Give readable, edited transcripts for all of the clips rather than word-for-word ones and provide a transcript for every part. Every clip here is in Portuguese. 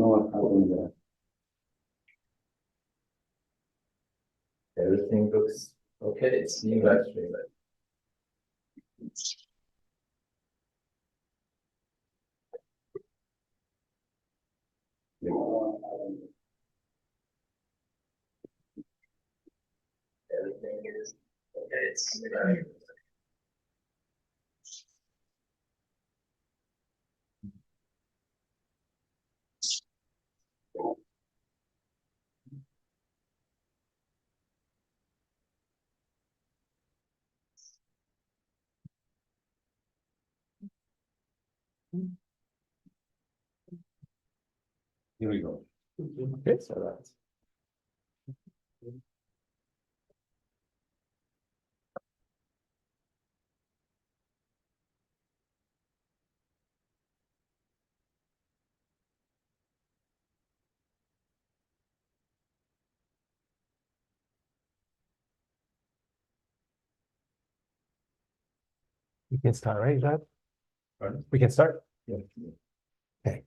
não acaba ainda. Everything looks okay. It's being live streamed. Everything is okay. It's being live. Here we go. Okay, so that's. We can start, right, Jad? Pardon? We can start. Yeah. Okay.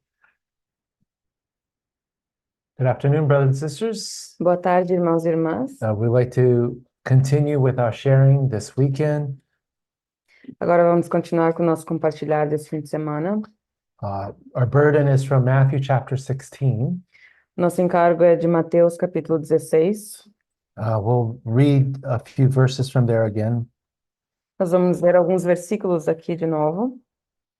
Good afternoon, brothers and sisters. Boa tarde, irmãos e irmãs. We'd like to continue with our sharing this weekend. Agora vamos continuar com o nosso compartilhar desse fim de semana. Our burden is from Matthew chapter 16. Nosso encargo é de Mateus, capítulo 16. We'll read a few verses from there again. Nós vamos ver alguns versículos aqui de novo.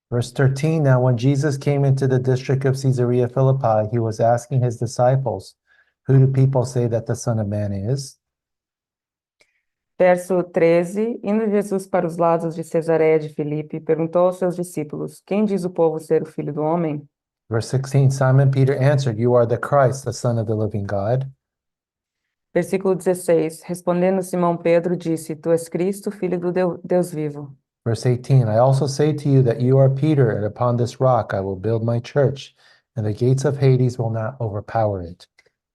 Verse 13, now when Jesus came into the district of Caesarea Philippi, he was asking his disciples, who do people say that the Son of Man is? Verso 13, indo Jesus para os lados de Cesareia de Filipe, perguntou aos seus discípulos, quem diz o povo ser o Filho do Homem? Verse 16, Simon Peter answered, you are the Christ, the Son of the living God. Versículo 16, respondendo Simão Pedro, disse, tu és Cristo, Filho do Deus vivo. Verse 18, I also say to you that you are Peter, and upon this rock I will build my church, and the gates of Hades will not overpower it.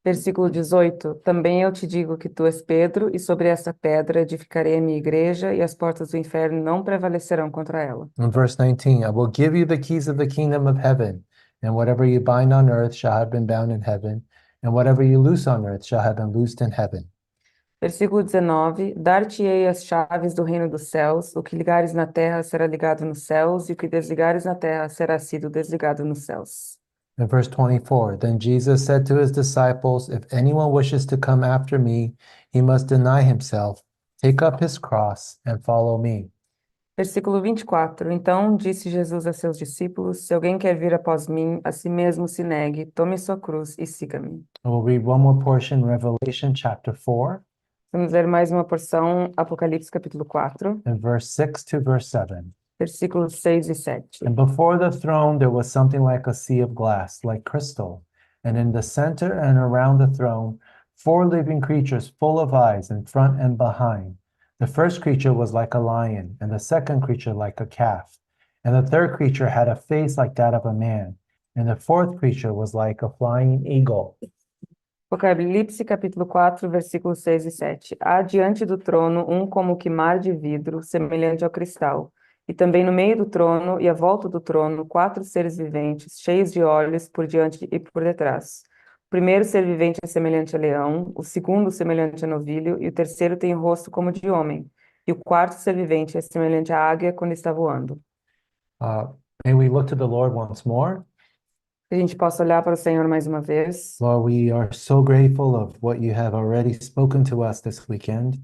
Versículo 18, também eu te digo que tu és Pedro, e sobre essa pedra edificarei a minha igreja, e as portas do inferno não prevalecerão contra ela. In verse 19, I will give you the keys of the kingdom of heaven, and whatever you bind on earth shall have been bound in heaven, and whatever you loose on earth shall have been loosed in heaven. Versículo 19, dar-te-ei as chaves do reino dos céus, o que ligares na terra será ligado nos céus, e o que desligares na terra será sido desligado nos céus. In verse 24, then Jesus said to his disciples, if anyone wishes to come after me, he must deny himself, take up his cross, and follow me. Versículo 24, então disse Jesus a seus discípulos, se alguém quer vir após mim, a si mesmo se negue, tome sua cruz e siga-me. We'll read one more portion, Revelation chapter 4, Vamos ler mais uma porção, Apocalipse capítulo 4, and verse 6 to verse 7. versículos 6 e 7. And before the throne there was something like a sea of glass, like crystal. And in the center and around the throne, 4 living creatures full of eyes in front and behind. The first creature was like a lion, and the second creature like a calf. And the third creature had a face like that of a man. And the fourth creature was like a flying eagle. Apocalipse capítulo 4, versículos 6 e 7. Há diante do trono um como que mar de vidro, semelhante ao cristal. E também no meio do trono e à volta do trono, 4 seres viventes, cheios de olhos por diante e por detrás. O primeiro ser vivente é semelhante a leão, o segundo semelhante a novilho, e o terceiro tem o rosto como de homem. E o quarto ser vivente é semelhante à águia quando está voando. May we look to the Lord once more. Que a gente possa olhar para o Senhor mais uma vez. Lord, we are so grateful of what you have already spoken to us this weekend.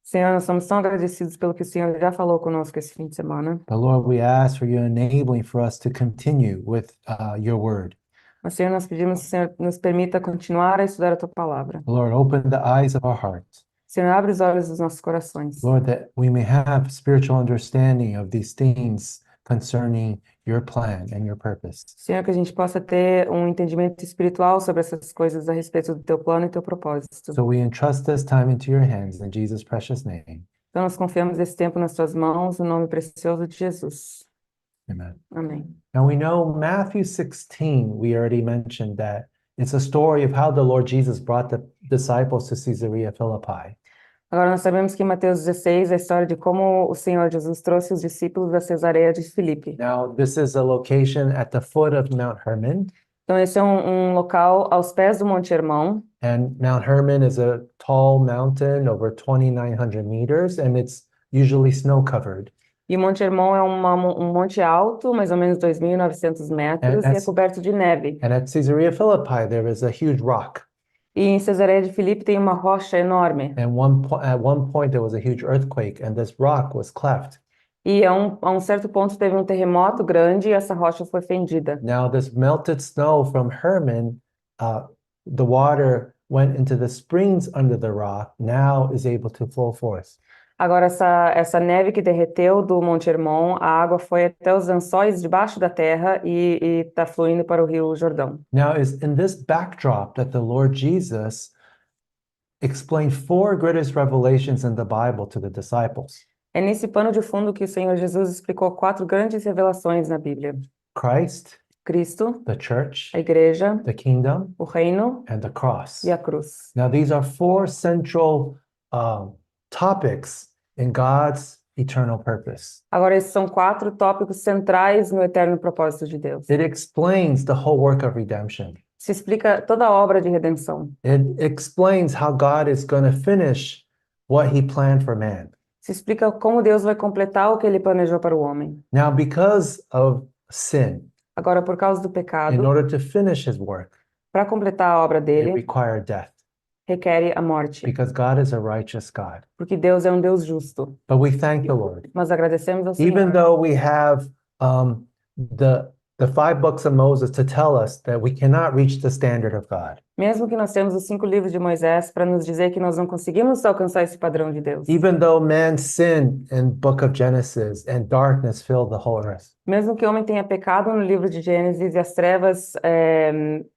Senhor, nós somos tão agradecidos pelo que o Senhor já falou conosco esse fim de semana. But Lord, we ask for your enabling for us to continue with your word. Mas, Senhor, nós pedimos que o Senhor nos permita continuar a estudar a Tua Palavra. Lord, open the eyes of our hearts. Senhor, abre os olhos dos nossos corações. Lord, that we may have spiritual understanding of these things concerning your plan and your purpose. Senhor, que a gente possa ter um entendimento espiritual sobre essas coisas a respeito do Teu plano e Teu propósito. So we entrust this time into your hands in Jesus' precious name. Então, nós confiamos esse tempo nas Tuas mãos, no nome precioso de Jesus. Amen. Amém. Now we know Matthew 16, we already mentioned that it's a story of how the Lord Jesus brought the disciples to Caesarea Philippi. Agora, nós sabemos que em Mateus 16 é a história de como o Senhor Jesus trouxe os discípulos da Cesareia de Filipe. Now, this is a location at the foot of Mount Hermon. Então, esse é um local aos pés do Monte Hermon. And Mount Hermon is a tall mountain over 2,900 meters, and it's usually snow covered. E o Monte Hermon é um monte alto, mais ou menos 2.900 metros, e é that's- coberto de neve. And at Caesarea Philippi, there is a huge rock. E em Cesareia de Filipe tem uma rocha enorme. And at one point, there was a huge earthquake, and this rock was cleft. E a um certo ponto teve um terremoto grande e essa rocha foi fendida. Now, this melted snow from Hermon, the water went into the springs under the rock, now is able to flow forth. Agora, essa neve que derreteu do Monte Hermon, a água foi até os lençóis debaixo da terra e está fluindo para o Rio Jordão. Now, is in this backdrop that the Lord Jesus explained four greatest revelations in the Bible to the disciples: É nesse pano de fundo que o Senhor Jesus explicou 4 grandes revelações na Bíblia: Christ, Cristo, the church, a igreja, the kingdom, o reino and the cross. e a cruz. Now, these are four central topics in God's eternal purpose. Agora, esses são 4 tópicos centrais no eterno propósito de Deus. It explains the whole work of redemption. Se explica toda a obra de redenção. It explains how God is going to finish what he planned for man. Se explica como Deus vai completar o que ele planejou para o homem. Now, because of sin, Agora, por causa do in pecado, order to finish his work, para completar a obra it dele, required death requer a morte, because God is a righteous God. porque Deus é um Deus justo. But we thank the Lord. Mas agradecemos ao Even Senhor. though we have the 5 books of Moses to tell us that we cannot reach the standard of God, Mesmo que nós temos os 5 livros de Moisés para nos dizer que nós não conseguimos alcançar esse padrão de Deus. even though man sinned in book of Genesis and darkness filled the whole earth, Mesmo que o homem tenha pecado no livro de Gênesis e as trevas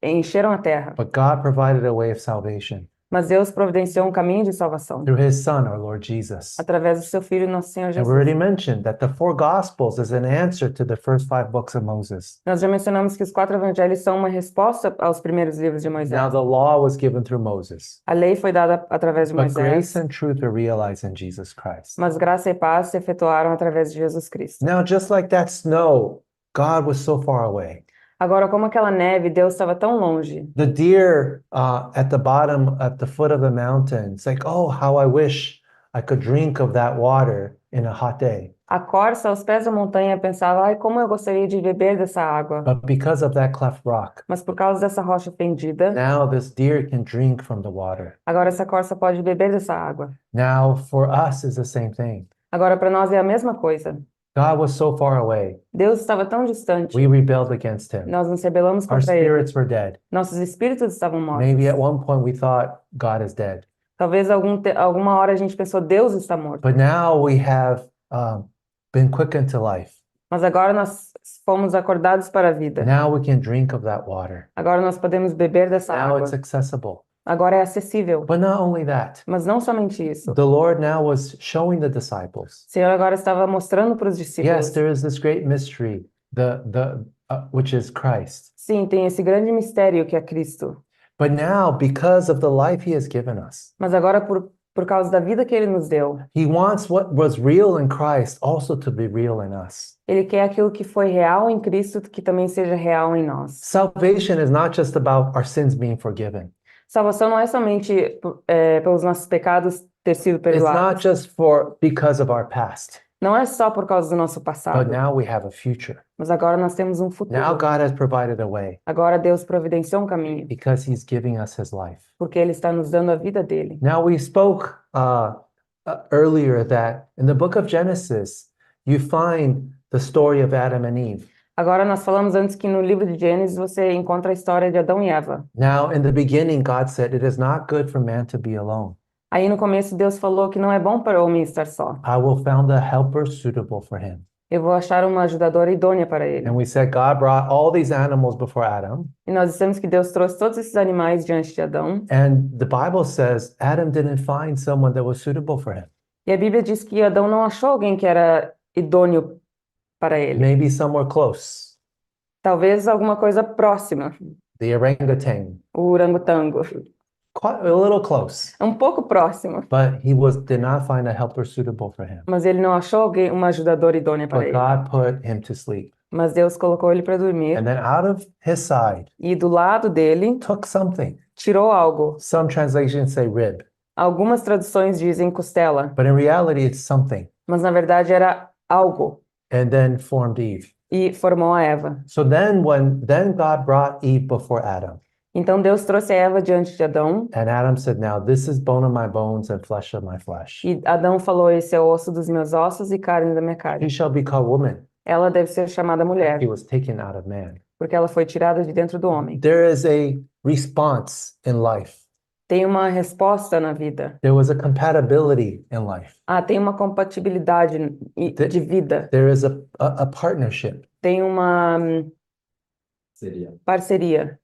encheram a terra. but God provided a way of salvation Mas Deus providenciou um caminho de salvação through his son, our Lord Jesus. através do seu Filho, nosso Senhor And we Jesus. already mentioned that the 4 Gospels is an answer to the first 5 books of Moses. Nós já mencionamos que os 4 evangelhos são uma resposta aos primeiros livros de Moisés. Now, the law was given through Moses, A lei foi dada através de but Moisés, grace and truth are realized in Jesus Christ. mas graça e paz se efetuaram através de Jesus Cristo. Now, just like that snow, God was so far away. Agora, como aquela neve, Deus estava tão longe. The deer at the bottom, at the foot of the mountain, it's like, oh, how I wish I could drink of that water in a hot day. A corça aos pés da montanha pensava, ai, como eu gostaria de beber dessa água. But because of that cleft rock, Mas por causa dessa rocha fendida, now this deer can drink from the water. agora essa corça pode beber dessa água. Now, for us, is the same thing. Agora, para nós é a mesma coisa. God was so far away. Deus estava tão distante. We rebelled against him. Nós nos rebelamos Our contra ele. spirits were dead. Nossos espíritos estavam mortos. Maybe at one point we thought God is dead. Talvez alguma hora a gente pensou, Deus está morto. But now we have been quickened to life. Mas agora nós fomos acordados para a vida. Now we can drink of that water. Agora nós podemos beber dessa Now água. it's accessible. Agora é acessível. But not only that, Mas não somente isso. the Lord now was showing the disciples. O Senhor agora estava mostrando para os discípulos. Yes, there is this great mystery, which is Christ. Sim, tem esse grande mistério que é Cristo. But now, because of the life He has given us, Mas agora, por causa da vida que Ele nos deu, He wants what was real in Christ also to be real in us. Ele quer aquilo que foi real em Cristo que também seja real em nós. Salvation is not just about our sins being forgiven. Salvação não é somente pelos nossos pecados ter sido It's perdoados. not just because of our past, Não é só por causa do nosso but passado. now we have a future. Mas agora nós temos um futuro. Now God has provided a way Agora Deus providenciou um caminho, because He's giving us His life. porque Ele está nos dando a vida dele. Now we spoke earlier that in the book of Genesis, you find the story of Adam and Eve. Agora nós falamos antes que no livro de Gênesis você encontra a história de Adão e Eva. Now, in the beginning, God said, "It is not good for man to be alone. Aí no começo Deus falou que não é bom para o homem estar só. I will found a helper suitable for him." Eu vou achar uma ajudadora idônea para ele. And we said God brought all these animals before Adam, E nós dissemos que Deus trouxe todos esses animais diante de Adão. and the Bible says Adam didn't find someone that was suitable for him. E a Bíblia diz que Adão não achou alguém que era idôneo para ele. Maybe somewhere close, Talvez alguma coisa próxima. the orangutan, O orangotango. quite a little close, Um pouco próximo. but did not find a helper suitable for him. Mas ele não achou alguém, uma ajudadora idônea para But ele. God put him to sleep. Mas Deus colocou ele para dormir and then out of his side e do lado dele took something. tirou algo. Some translations say rib, Algumas traduções dizem costela, but in reality it's something, mas na verdade era algo and then formed Eve. e formou a Eva. So then God brought Eve before Adam, Então Deus trouxe a Eva diante de Adão and Adam said, "Now this is bone of my bones and flesh of my flesh. e Adão falou: esse é osso dos meus ossos e carne da minha She carne. shall be called woman. Ela deve ser chamada mulher, He was taken out of man." porque ela foi tirada de dentro do homem. There is a response in life. Tem uma resposta na vida. There was a compatibility in life. Tem uma compatibilidade de vida. There is a partnership. Tem uma Seria. parceria.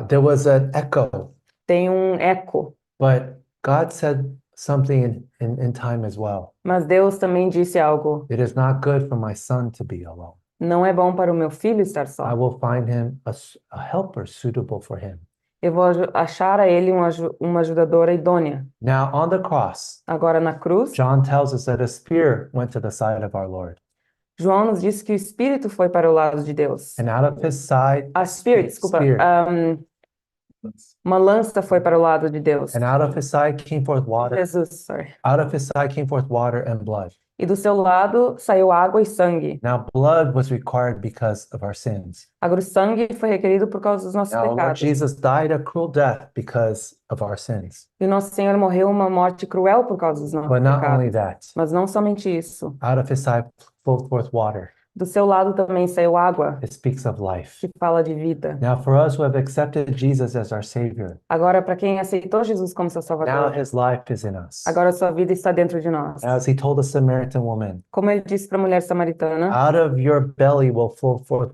There was an echo, Tem um eco. but God said something in time as well. Mas Deus também disse algo. It is not good for my son to be alone. Não é bom para o meu filho estar I só. will find him a helper suitable for him. Eu vou achar a ele uma ajudadora idônea. Now on the cross, Agora na cruz, John tells us that a spear went to the side of our Lord. João nos disse que o Espírito foi para o lado de Deus. And out of his side, Desculpa. spear. Uma lança foi para o lado de Deus. And out of his side came forth water. Jesus, sorry. Out of his side came forth water and blood. E do seu lado saiu água e sangue. Now blood was required because of our sins. Agora o sangue foi requerido por causa dos nossos Now Lord pecados. Jesus died a cruel death because of our sins. E o nosso Senhor morreu uma morte cruel por causa dos nossos But not only pecados. that, Mas não somente isso. out of his side flowed forth water. Do seu lado também saiu água, It speaks of life. que fala de vida. Now for us who have accepted Jesus as our Savior, Agora, para quem aceitou Jesus como seu now Salvador, his life is in us. agora sua vida está dentro de nós. As he told the Samaritan woman, Como ele disse para a mulher samaritana, out of your belly will flow forth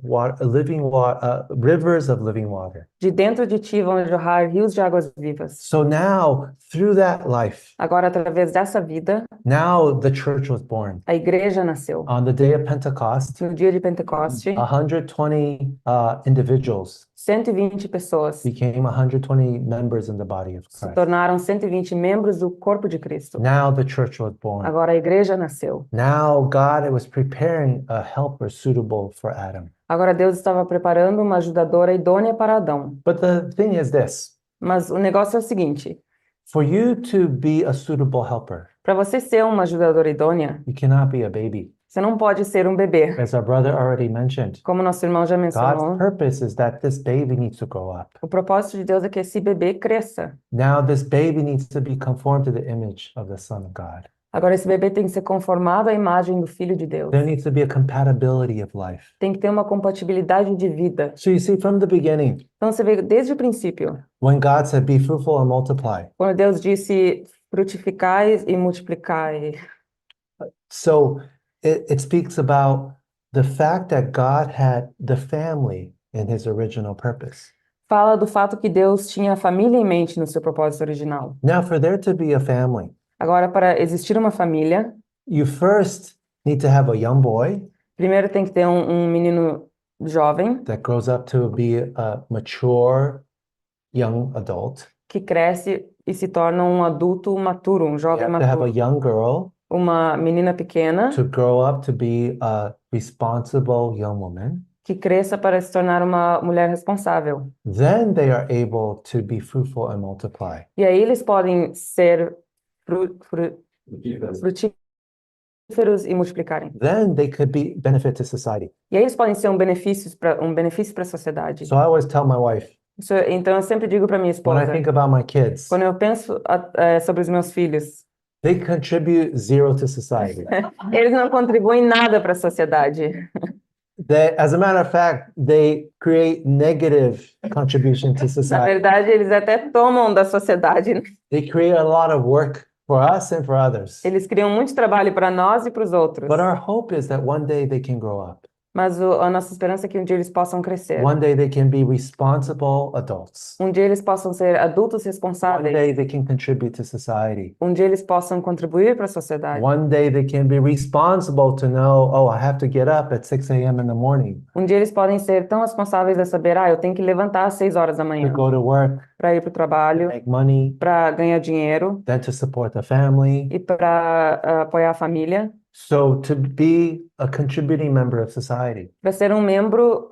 rivers of living water. de dentro de ti vão jorrar rios de águas vivas. So now, through that life, Agora, através dessa vida, now the church was born. a igreja nasceu. On the day of Pentecost, No dia de Pentecoste, 120 individuals 120 pessoas became 120 members in the body of se Christ. tornaram 120 membros do corpo de Cristo. Now the church was born. Agora a igreja nasceu. Now God was preparing a helper suitable for Adam. Agora Deus estava preparando uma ajudadora idônea para Adão. But the thing is this, Mas o negócio é o seguinte: for you to be a suitable helper, para você ser uma ajudadora idônea, you cannot be a baby. você não pode ser um bebê. As our brother already mentioned, Como nosso irmão já mencionou, God's purpose is that this baby needs to grow up. o propósito de Deus é que esse bebê cresça. Now this baby needs to be conformed to the image of the Son of God. Agora esse bebê tem que ser conformado à imagem do Filho de Deus. There needs to be a compatibility of life. Tem que ter uma compatibilidade de vida. So you see, from the beginning, Então você vê desde o princípio, when God said, be fruitful and multiply, quando Deus disse frutificai e multiplicai. so it speaks about the fact that God had the family in his original purpose. Fala do fato que Deus tinha a família em mente no seu propósito original. Now, for there to be a family, Agora, para existir uma família, you first need to have a young boy primeiro tem que ter um menino jovem that grows up to be a mature young adult. que cresce e se torna um adulto maturo, um You jovem have to have a maturo. young girl Uma menina pequena to grow up to be a responsible young woman. que cresça para se tornar uma mulher responsável. Then they are able to be fruitful and multiply. E aí eles podem ser frutíferos e multiplicarem. Then they could be benefit to society. E aí eles podem ser um benefício para a sociedade. So I always tell my wife, Então eu sempre digo para minha when I esposa, think about my kids, quando eu penso sobre os meus filhos, they contribute zero to society. eles não contribuem nada para a sociedade. As a matter of fact, they create negative contribution to Na society. verdade, eles até tomam da sociedade, né? They create a lot of work for us and for others. Eles criam muito trabalho para nós e para os outros. But our hope is that one day they can grow up. Mas a nossa esperança é que um dia eles possam crescer. One day they can be responsible adults. Um dia eles possam ser adultos One responsáveis. day they can contribute to society. Um dia eles possam contribuir para a sociedade. One day they can be responsible to know, oh, I have to get up at 6 a.m. in the morning Um dia eles podem ser tão responsáveis a saber, eu tenho que levantar às 6 horas da to manhã go to work, para ir para o trabalho, make money, para ganhar dinheiro then to support the family. e para apoiar a família. So to be a contributing member of society. para ser um membro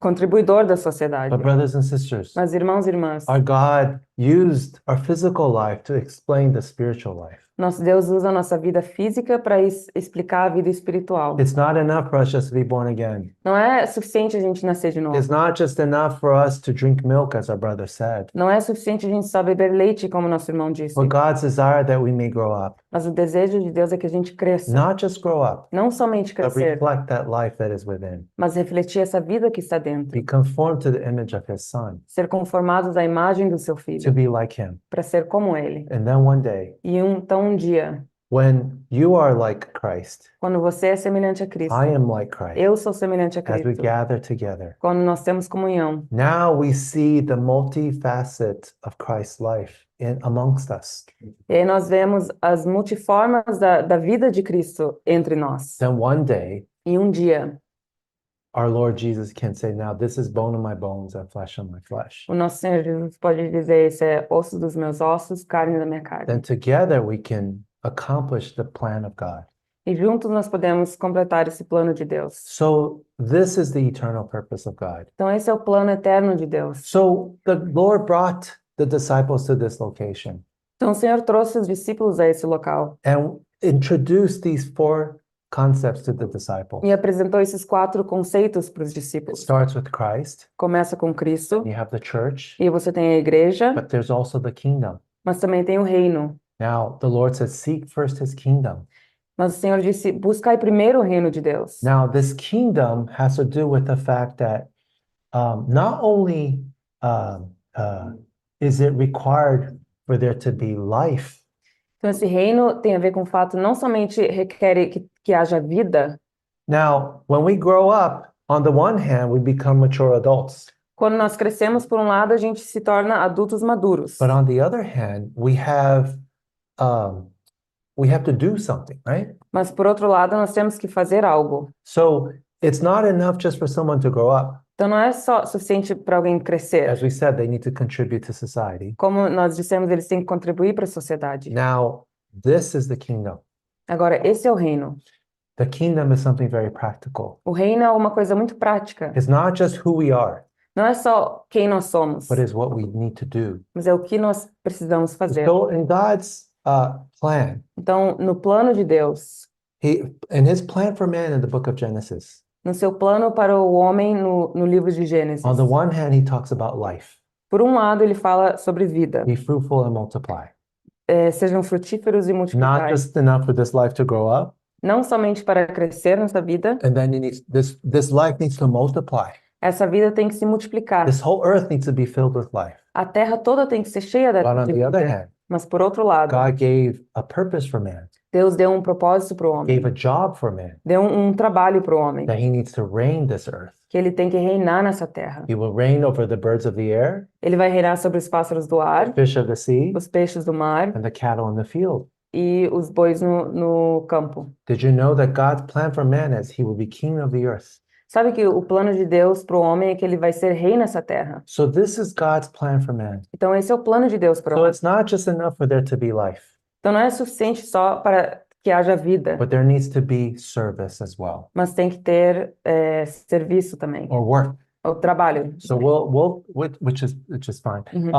contribuidor da sociedade. But brothers and sisters, Mas irmãos e irmãs, our God used our physical life to explain the spiritual life. nosso Deus usa a nossa vida física para explicar a vida espiritual. It's not enough for us just to be born again. Não é suficiente a gente nascer de It's novo. not just enough for us to drink milk, as our brother said. Não é suficiente a gente só beber leite, como nosso irmão disse. But God's desire that we may grow up. Mas o desejo de Deus é que a gente cresça. Not just grow up, Não somente but crescer, reflect that life that is within. mas refletir essa vida que está dentro. Be conformed to the image of his son, Ser conformados à imagem do seu to filho, be like him. para ser como ele. And then one day, Então um dia, when you are like Christ, quando você é semelhante a Cristo, I am like Christ, eu sou semelhante a as we Cristo. gather together. Quando nós temos comunhão, Now we see the multifacet of Christ's life amongst us. e aí nós vemos as multiformas da vida de Cristo entre nós. Then one day, E um dia, our Lord Jesus can say, now this is bone of my bones and flesh of my flesh. o nosso Senhor Jesus pode dizer: esse é osso dos meus ossos, carne da minha carne. Then together we can accomplish the plan of God. E juntos nós podemos completar esse plano de Deus. So this is the eternal purpose of God. Então esse é o plano eterno de Deus. So the Lord brought the disciples to this location Então o Senhor trouxe os discípulos a esse local and introduced these four concepts to the disciples. e apresentou esses 4 conceitos para os It discípulos. starts with Christ, Começa com Cristo, you have the church, e você tem a igreja, but there's also the kingdom. mas também tem o reino. Now, the Lord says, seek first his kingdom. Mas o Senhor disse: buscai primeiro o reino de Deus. Now, this kingdom has to do with the fact that not only is it required for there to be life, Então esse reino tem a ver com o fato não somente requer que haja vida. now, when we grow up, on the one hand, we become mature adults. Quando nós crescemos, por um lado, a gente se torna adultos maduros. But on the other hand, we have to do something, right? Mas por outro lado, nós temos que fazer algo. So it's not enough just for someone to grow up. Então não é só suficiente para alguém crescer. As we said, they need to contribute to society. Como nós dissemos, eles têm que contribuir para a sociedade. Now, this is the kingdom. Agora, esse é o reino. The kingdom is something very practical. O reino é uma coisa muito prática. It's not just who we are, Não é só quem nós somos, but it's what we need to do. mas é o que nós precisamos fazer. So in God's plan, Então, no plano de Deus, in his plan for man in the book of Genesis, no seu plano para o homem no livro de Gênesis, on the one hand, he talks about life. por um lado, ele fala sobre vida. Be fruitful and multiply. Sejam frutíferos e Not multiplicai. just enough for this life to grow up, Não somente para crescer nessa vida, and then this life needs to multiply. essa vida tem que se multiplicar. This whole earth needs to be filled with life. A terra toda tem que ser cheia But on de the other vida. hand, Mas por outro lado, God gave a purpose for man, Deus deu um propósito para o homem, gave a job for man, deu um trabalho para o homem, that he needs to reign this earth. que ele tem que reinar nessa terra. He will reign over the birds of the air, Ele vai reinar sobre os pássaros do the ar, fish of the sea, os peixes do mar and the cattle in the field. e os bois no campo. Did you know that God's plan for man is he will be king of the earth? Sabe que o plano de Deus para o homem é que ele vai ser rei nessa terra. So this is God's plan for man. Então esse é o plano de Deus para o So homem. it's not just enough for there to be life, Então não é suficiente só para que haja vida, but there needs to be service as well, mas tem que ter serviço também, or work. o trabalho. So which is fine. Uhum.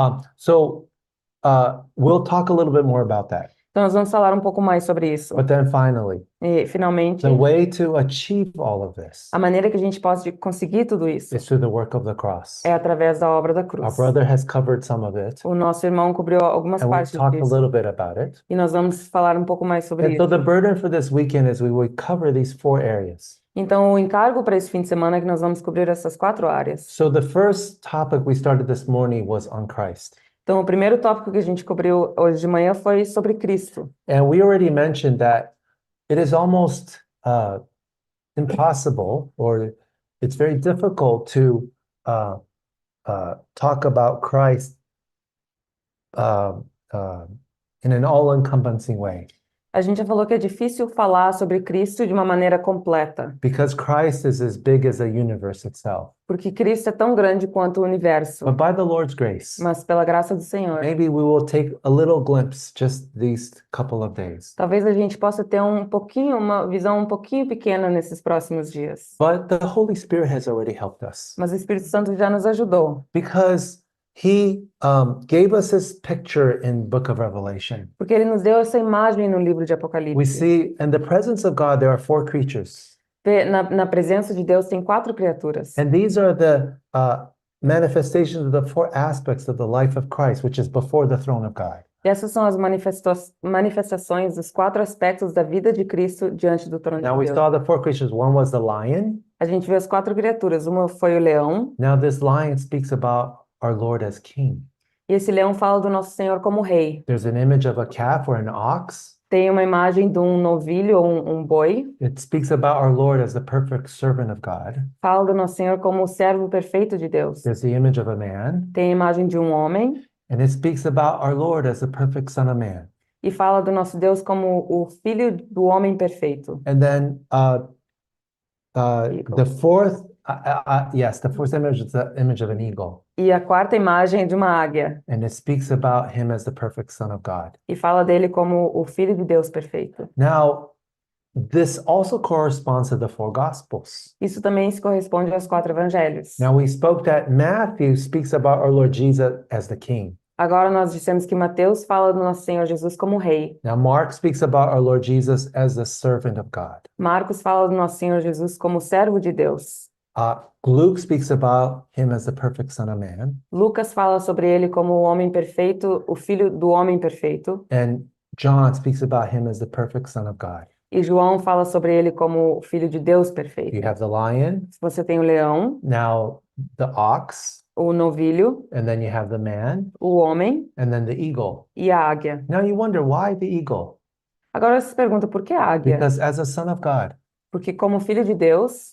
We'll talk a little bit more about that. Então nós vamos falar um pouco mais sobre isso. But then finally, E finalmente, the way to achieve all of this a maneira que a gente pode conseguir tudo isso is through the work of the cross. é através da obra da Our cruz. brother has covered some of it, O nosso irmão cobriu algumas and we've partes talked a disso. little bit about it. E nós vamos falar um pouco mais sobre And so isso. the burden for this weekend is we would cover these 4 areas. Então, o encargo para esse fim de semana é que nós vamos cobrir essas 4 áreas. So the first topic we started this morning was on Christ. Então, o primeiro tópico que a gente cobriu hoje de manhã foi sobre Cristo. And we already mentioned that it is almost impossible, or it's very difficult to talk about Christ in an all-encompassing way. A gente já falou que é difícil falar sobre Cristo de uma maneira completa, because Christ is as big as the universe itself. porque Cristo é tão grande quanto o universo. But by the Lord's grace, Mas pela graça do Senhor, maybe we will take a little glimpse just these couple of days. talvez a gente possa ter uma visão um pouquinho pequena nesses próximos dias. But the Holy Spirit has already helped us Mas o Espírito Santo já nos ajudou, because He gave us His picture in Book of Revelation. porque ele nos deu essa imagem no livro de We Apocalipse. see in the presence of God there are 4 creatures, Na presença de Deus tem 4 criaturas. and these are the manifestations of the 4 aspects of the life of Christ, which is before the throne of God. E essas são as manifestações dos 4 aspectos da vida de Cristo diante do trono Now de we Deus. saw the 4 creatures. One was the lion. A gente viu as 4 criaturas. Uma foi o leão, Now this lion speaks about our Lord as king. e esse leão fala do nosso Senhor como rei. There's an image of a calf or an ox. Tem uma imagem de um novilho ou um boi. It speaks about our Lord as the perfect servant of God. Fala do nosso Senhor como o servo perfeito de Deus. There's the image of a man, Tem a imagem de um homem and it speaks about our Lord as the perfect Son of Man. e fala do nosso Deus como o filho do homem perfeito. And then Eagle. the fourth, yes, the fourth image is the image of an eagle, E a 4ª imagem é de uma águia and it speaks about him as the perfect Son of God. e fala dele como o filho de Deus perfeito. Now, this also corresponds to the 4 Gospels. Isso também se corresponde aos 4 evangelhos. Now, we spoke that Matthew speaks about our Lord Jesus as the king. Agora nós dissemos que Mateus fala do nosso Senhor Jesus como rei. Now, Mark speaks about our Lord Jesus as the servant of God. Marcos fala do nosso Senhor Jesus como servo de Deus. Luke speaks about him as the perfect Son of Man. Lucas fala sobre ele como o homem perfeito, o filho do homem perfeito. And John speaks about him as the perfect Son of God. E João fala sobre ele como o filho de Deus perfeito. You have the lion, Você tem o leão, now the ox, o novilho, and then you have the man, o homem and then the eagle. e a águia. Now you wonder why the eagle? Agora você se pergunta por que a águia? Because as a son of God, Porque como filho de Deus,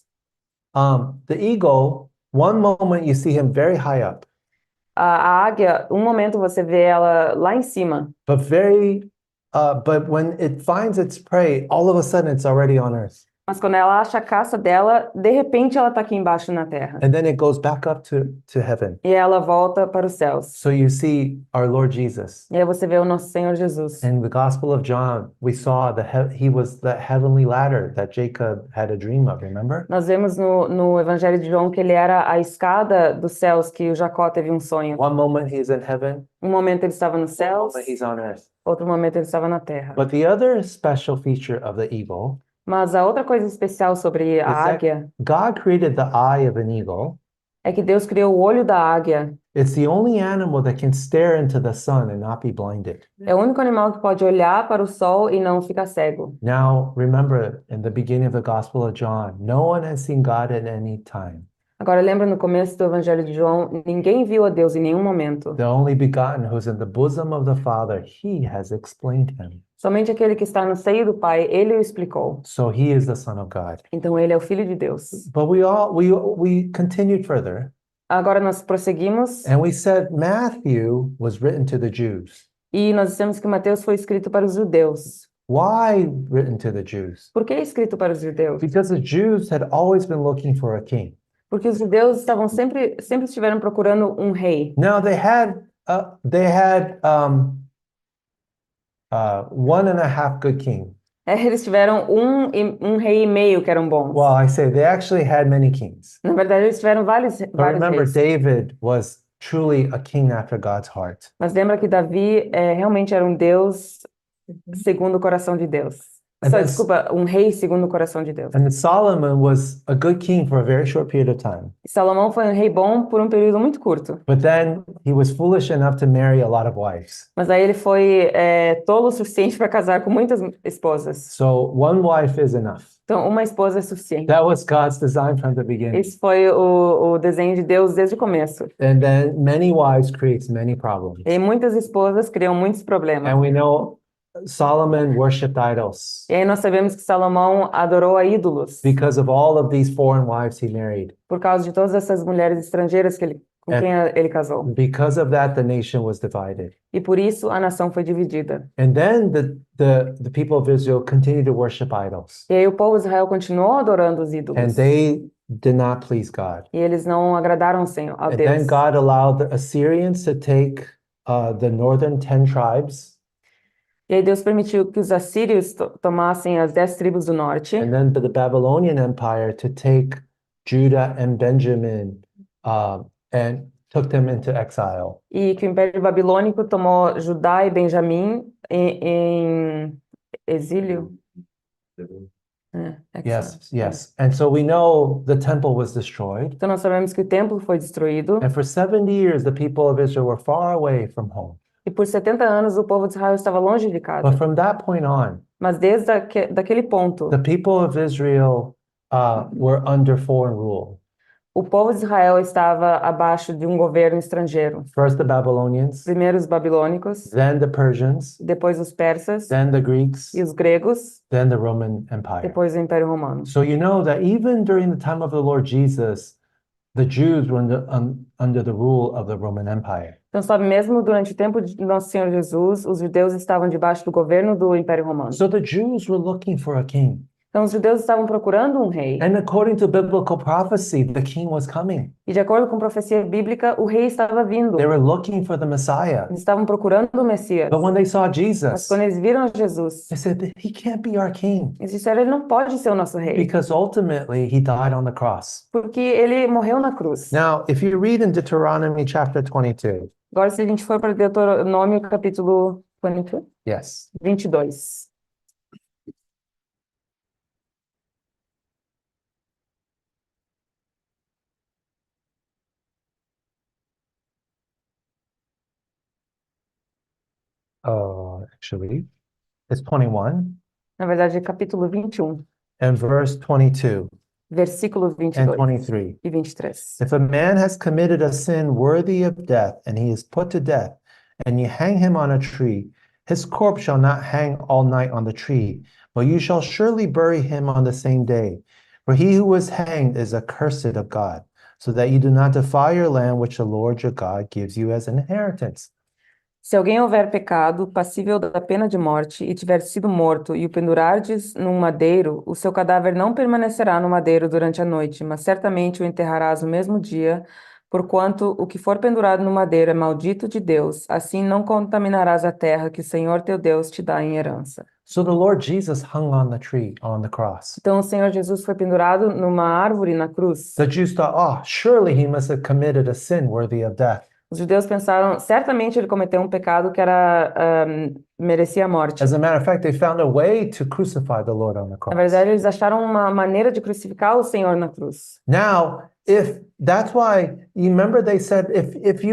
the eagle, one moment you see him very high up, a águia, um momento você vê ela lá em cima, but when it finds its prey, all of a sudden it's already on earth. mas quando ela acha a caça dela, de repente ela está aqui embaixo na terra. And then it goes back up to heaven. E ela volta para os céus. So you see our Lord Jesus. E aí você vê o nosso Senhor Jesus. In the Gospel of John, we saw he was the heavenly ladder that Jacob had a dream of, remember? Nós vemos no Evangelho de João que ele era a escada dos céus que o Jacó teve um sonho. One moment he's in heaven, Um momento ele estava nos one céus, moment he's on earth. outro momento ele estava na terra. But the other special feature of the eagle, Mas a outra coisa especial sobre a Is that- águia God created the eye of an eagle. é que Deus criou o olho da águia. It's the only animal that can stare into the sun and not be blinded. É o único animal que pode olhar para o sol e não ficar cego. Now, remember, in the beginning of the Gospel of John, no one has seen God at any time. Agora lembra no começo do Evangelho de João, ninguém viu a Deus em nenhum momento. The only begotten who's in the bosom of the Father, he has explained him. Somente aquele que está no seio do Pai, ele o explicou. So he is the Son of God. Então ele é o Filho de Deus. But we continued further, Agora nós prosseguimos and we said Matthew was written to the Jews. e nós dissemos que Mateus foi escrito para os judeus. Why written to the Jews? Por que é escrito para os judeus? Because the Jews had always been looking for a king. Porque os judeus sempre estiveram procurando um rei. Now they had 1.5 good king. Eles tiveram um rei e meio que eram bons. Well, I say they actually had many kings. Na verdade, eles tiveram vários But remember, reis. David was truly a king after God's heart. Mas lembra que Davi realmente era um Deus segundo o coração de Deus. And that's- Desculpa, um rei segundo o coração de Deus. And Solomon was a good king for a very short period of time. Salomão foi um rei bom por um período muito curto. But then he was foolish enough to marry a lot of wives. Mas aí ele foi tolo o suficiente para casar com muitas esposas. So one wife is enough. Então, uma esposa é suficiente. That was God's design from the beginning. Esse foi o desenho de Deus desde o começo. And then many wives creates many problems. E muitas esposas criam muitos problemas. And we know Solomon worshipped idols E aí nós sabemos que Salomão adorou a ídolos because of all of these foreign wives he married. por causa de todas essas mulheres estrangeiras que ele com quem ele casou. Because of that, the nation was divided. E por isso a nação foi dividida. And then the people of Israel continued to worship idols. E aí o povo de Israel continuou adorando os And ídolos. they did not please God. E eles não agradaram ao Senhor, a And then Deus. God allowed the Assyrians to take the northern 10 tribes, E aí Deus permitiu que os assírios tomassem as 10 tribos do norte. and then the Babylonian Empire to take Judah and Benjamin and took them into exile. E que o Império Babilônico tomou Judá e Benjamim em exílio. Exile. Yes. And so we know the temple was destroyed. Então nós sabemos que o templo foi destruído. And for 70 years, the people of Israel were far away from home. E por 70 anos o povo de Israel estava longe de casa. But from that point on, Mas desde daquele ponto, the people of Israel were under foreign rule. o povo de Israel estava abaixo de um governo estrangeiro. First the Babylonians, Primeiro os babilônicos, then the Persians, depois os persas then the Greeks, e os gregos, then the Roman Empire. depois o Império Romano. So you know that even during the time of the Lord Jesus, the Jews were under the rule of the Roman Empire. Então, sabe, mesmo durante o tempo de Nosso Senhor Jesus, os judeus estavam debaixo do governo do Império Romano. So the Jews were looking for a king. Então, os judeus estavam procurando um rei. And according to biblical prophecy, the king was coming. E de acordo com profecia bíblica, o rei estava vindo. They were looking for the Messiah. Eles estavam procurando o Messias. But when they saw Mas Jesus, quando eles viram Jesus, they said, he can't be our king eles disseram, ele não pode ser o nosso rei. because ultimately he died on the cross. Porque ele morreu na cruz. Now, if you read in Deuteronomy chapter 22, Agora, se a gente for para Deuteronômio, capítulo 22, yes, 22. actually, it's 21 Na verdade, capítulo 21, and verse 22 versículo and 22 23. e 23. If a man has committed a sin worthy of death, and he is put to death, and you hang him on a tree, his corpse shall not hang all night on the tree, but you shall surely bury him on the same day. For he who was hanged is accursed of God, so that you do not defile your land which the Lord your God gives you as an inheritance. Se alguém houver pecado, passível da pena de morte, e tiver sido morto, e o pendurardes num madeiro, o seu cadáver não permanecerá no madeiro durante a noite, mas certamente o enterrarás no mesmo dia, porquanto o que for pendurado no madeiro é maldito de Deus, assim não contaminarás a terra que o Senhor teu Deus te dá em herança. So the Lord Jesus hung on the tree, on the cross. Então o Senhor Jesus foi pendurado numa árvore na cruz. The Jews thought, oh, surely he must have committed a sin worthy of death. Os judeus pensaram, certamente ele cometeu um pecado que merecia a morte. As a matter of fact, they found a way to crucify the Lord on the Na cross. verdade, eles acharam uma maneira de crucificar o Senhor na cruz. Now, if that's why you remember they said, if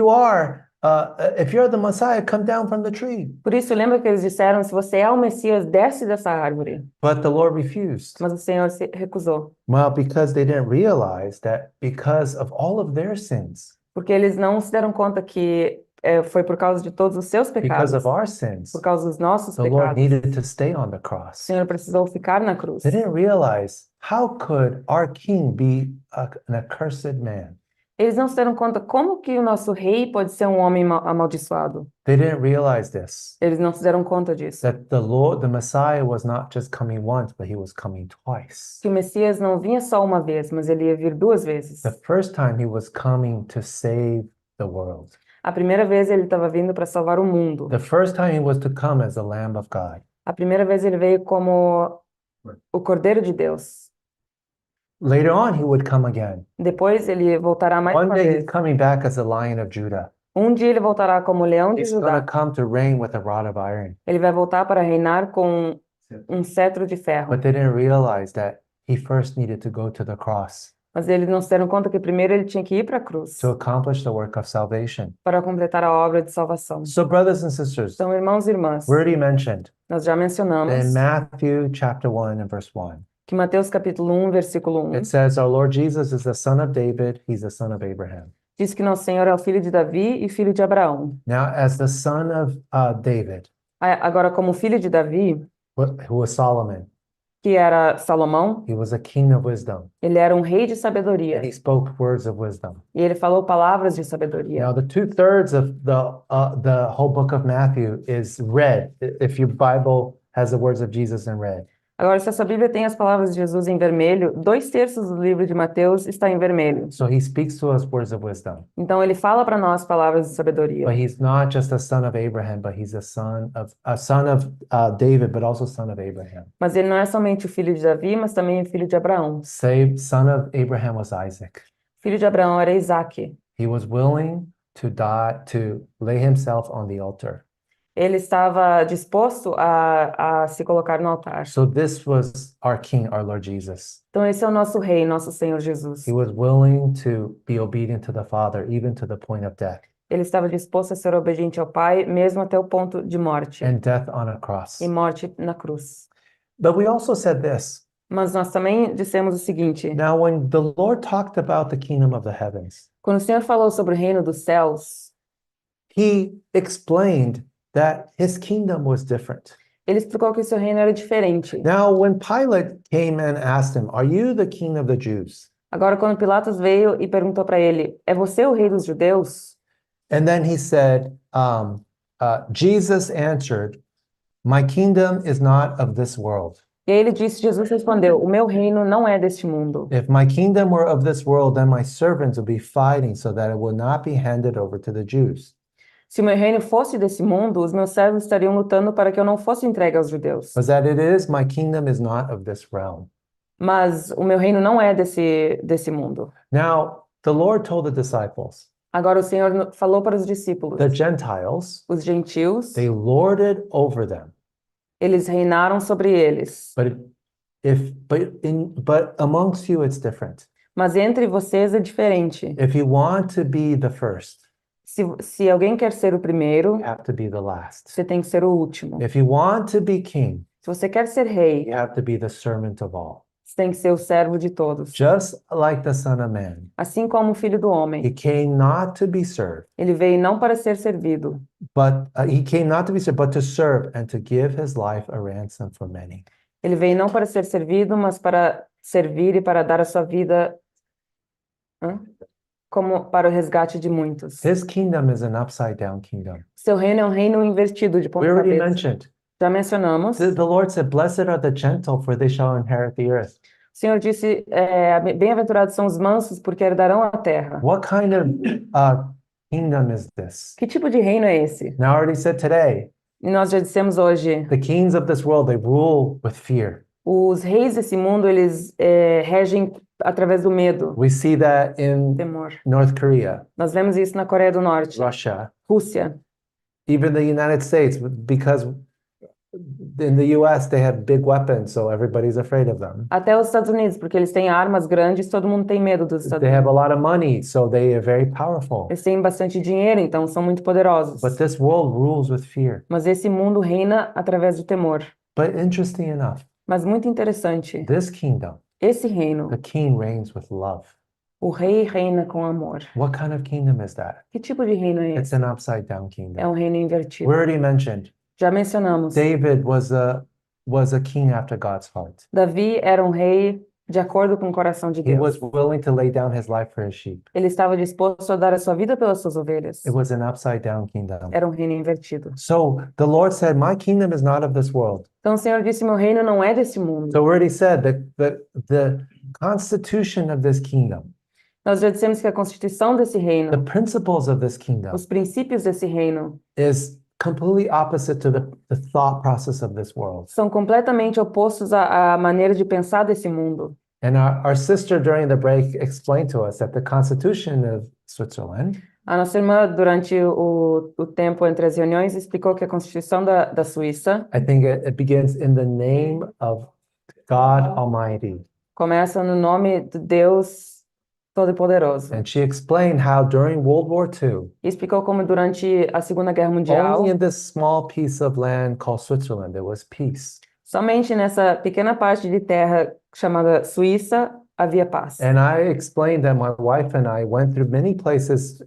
you're the Messiah, come down from the tree. Por isso, lembra que eles disseram, se você é o Messias, desce dessa árvore. But the Lord refused. Mas o Senhor se recusou. Well, because they didn't realize that because of all of their sins, Porque eles não se deram conta que foi por causa de todos os seus pecados, because of our sins, por causa dos nossos the Lord pecados. needed to stay on the O cross. Senhor precisou ficar na cruz. They didn't realize how could our king be an accursed man. Eles não se deram conta como que o nosso rei pode ser um homem amaldiçoado. They didn't realize this, Eles não se deram conta disso. that the Messiah was not just coming once, but he was coming twice. Que o Messias não vinha só uma vez, mas ele ia vir duas vezes. The first time he was coming to save the world. A primeira vez ele estava vindo para salvar o mundo. The first time he was to come as the Lamb of God. A primeira vez ele veio como o Cordeiro de Deus. Later on, he would come again. Depois ele voltará mais One uma day vez. he's coming back as the Lion of Judah. Um dia ele voltará como o Leão de He's going to Judá. come to reign with a rod of iron. Ele vai voltar para reinar com um cetro de ferro. But they didn't realize that he first needed to go to the cross Mas eles não se deram conta que primeiro ele tinha que ir para a cruz to accomplish the work of salvation. para completar a obra de salvação. So, brothers and sisters, Então, irmãos e irmãs, we already mentioned nós já mencionamos in Matthew chapter 1 and verse 1, que Mateus capítulo 1, versículo 1, it says, Our Lord Jesus is the son of David, he's the son of Abraham. diz que nosso Senhor é o filho de Davi e filho de Abraão. Now, as the son of David, Agora, como filho de Davi, who was Solomon, que era Salomão, He was a king of wisdom, ele era um rei de and sabedoria, he spoke words of wisdom. e ele falou palavras de sabedoria. Now, the 2/3 of the whole book of Matthew is red. If your Bible has the words of Jesus in red. Agora, se a sua Bíblia tem as palavras de Jesus em vermelho, 2/3 do livro de Mateus está em vermelho. So he speaks to us words of wisdom. Então, ele fala para nós palavras de sabedoria. But he's not just a son of Abraham, but he's a son of David, but also son of Abraham. Mas ele não é somente o filho de Davi, mas também o filho de Abraão. Son of Abraham was Isaac. Filho de Abraão era Isaque. He was willing to die, to lay himself on the altar. Ele estava disposto a se colocar no altar. So this was our King, our Lord Jesus. Então, esse é o nosso rei, nosso Senhor Jesus. He was willing to be obedient to the Father, even to the point of death, Ele estava disposto a ser obediente ao Pai, mesmo até o ponto de morte, and death on a cross. e morte na cruz. But we also said this. Mas nós também dissemos o seguinte: Now, when the Lord talked about the kingdom of the heavens, quando o Senhor falou sobre o reino dos céus, he explained that his kingdom was different. ele explicou que o seu reino era diferente. Now, when Pilate came and asked him, "Are you the king of the Jews?" Agora, quando Pilatos veio e perguntou para ele: é você o rei dos judeus? And then he said, Jesus answered, "My kingdom is not of this world. E aí ele disse, Jesus respondeu: o meu reino não é deste mundo. If my kingdom were of this world, then my servants would be fighting so that it will not be handed over to the Jews. Se o meu reino fosse desse mundo, os meus servos estariam lutando para que eu não fosse entregue aos judeus. But that it is, my kingdom is not of this realm." Mas o meu reino não é desse mundo. Now, the Lord told the disciples, Agora o Senhor falou para os discípulos: the Gentiles, os gentios, they lorded over them. eles reinaram sobre eles. But amongst you, it's different. Mas entre vocês é diferente. If you want to be the first, Se alguém quer ser o primeiro, you have to be the last. você tem que ser o último. If you want to be king, Se você quer ser rei, you have to be the servant of all. você tem que ser o servo de todos. Just like the Son of Man, Assim como o Filho do he Homem, came not to be served, ele veio não para ser servido, but he came not to be served, but to serve and to give his life a ransom for many. ele veio não para ser servido, mas para servir e para dar a sua vida como para o resgate de muitos. His kingdom is an upside down kingdom. Seu reino é um reino invertido de We ponta already cabeça. mentioned. Já mencionamos. The Lord said, "Blessed are the gentle, for they shall inherit the earth." O Senhor disse, bem-aventurados são os mansos, porque herdarão a terra. What kind of kingdom is this? Que tipo de reino é esse? Now, I already said today, E nós já dissemos hoje, the kings of this world, they rule with fear. os reis desse mundo, eles regem através do medo, We see that in temor. North Korea, Nós vemos isso na Coreia do Norte, Russia, Rússia, even the United States, because in the US they have big weapons, so everybody's afraid of them. até os Estados Unidos, porque eles têm armas grandes, todo mundo tem medo dos Estados They have Unidos. a lot of money, so they are very powerful. Eles têm bastante dinheiro, então são muito poderosos. But this world rules with fear. Mas esse mundo reina através do temor. But interesting enough, Mas muito interessante, this kingdom, esse reino, the king reigns with love. o rei reina com amor. What kind of kingdom is that? Que tipo de reino é It's esse? an upside down É kingdom. um reino invertido. We already mentioned Já mencionamos. David was a king after God's heart. Davi era um rei de acordo com o coração de He was Deus. willing to lay down his life for his sheep. Ele estava disposto a dar a sua vida pelas suas ovelhas. It was an upside down kingdom. Era um reino invertido. So the Lord said, "My kingdom is not of this world." Então o Senhor disse, meu reino não é desse mundo. So we already said that the constitution of this kingdom, Nós já dissemos que a constituição desse the reino, principles of this kingdom, os princípios desse reino, is completely opposite to the thought process of this world. são completamente opostos à maneira de pensar desse mundo. And our sister during the break explained to us that the constitution of Switzerland A nossa irmã, durante o tempo entre as reuniões, explicou que a Constituição da Suíça I think it begins in the name of God Almighty. começa no nome de Deus Todo-Poderoso. And she explained how during World War II, E explicou como durante a Segunda Guerra Mundial, only in this small piece of land called Switzerland, there was peace. somente nessa pequena parte de terra chamada Suíça havia paz. And I explained that my wife and I went through many places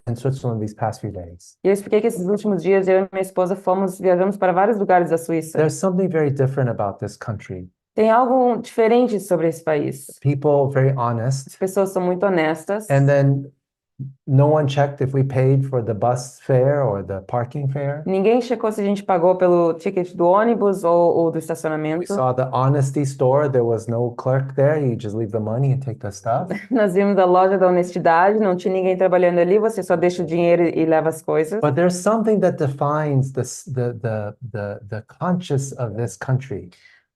in Switzerland these past few days. E eu expliquei que esses últimos dias eu e minha esposa viajamos para vários lugares da Suíça. There's something very different about this country. Tem algo diferente sobre esse país. People very As honest. pessoas são muito honestas. And then no one checked if we paid for the bus fare or the parking fare. Ninguém checou se a gente pagou pelo ticket do ônibus ou do We estacionamento. saw the honesty store. There was no clerk there. You just leave the money and take the stuff. Nós vimos a loja da honestidade, não tinha ninguém trabalhando ali, você só deixa o dinheiro e leva as coisas. But there's something that defines the conscience of this country.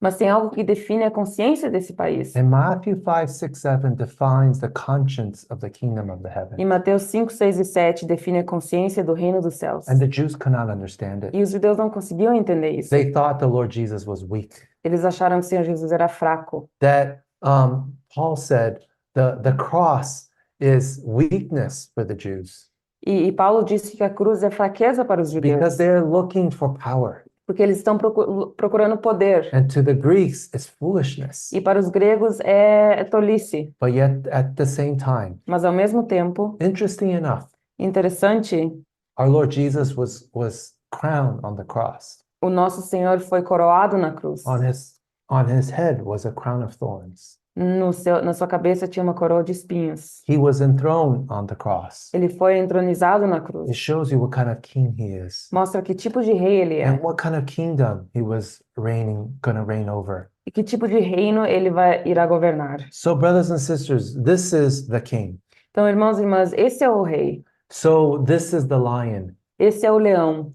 Mas tem algo que define a consciência desse país. And Matthew 5, 6, 7 defines the conscience of the kingdom of the Em heaven. Mateus 5, 6 e 7 define a consciência do reino dos céus. And the Jews could not understand it. E os judeus não conseguiam entender isso. They thought the Lord Jesus was weak. Eles acharam que o Senhor Jesus era fraco. That Paul said the cross is weakness for the Jews E Paulo disse que a cruz é fraqueza para os judeus, because they're looking for power. porque eles estão procurando poder. And to the Greeks, it's foolishness. E para os gregos é tolice. But yet, at the same time, Mas ao mesmo tempo, interesting enough, interessante, our Lord Jesus was crowned on the cross. o nosso Senhor foi coroado na cruz. On his head was a crown of thorns. Na sua cabeça tinha uma coroa de espinhos. He was enthroned on the cross. Ele foi entronizado na It cruz. shows you what kind of king he is Mostra que tipo de rei ele and é. what kind of kingdom he was going to reign over. E que tipo de reino ele irá governar. So, brothers and sisters, this is the king. Então, irmãos e irmãs, esse é o rei. So, this is the lion. Esse é o leão.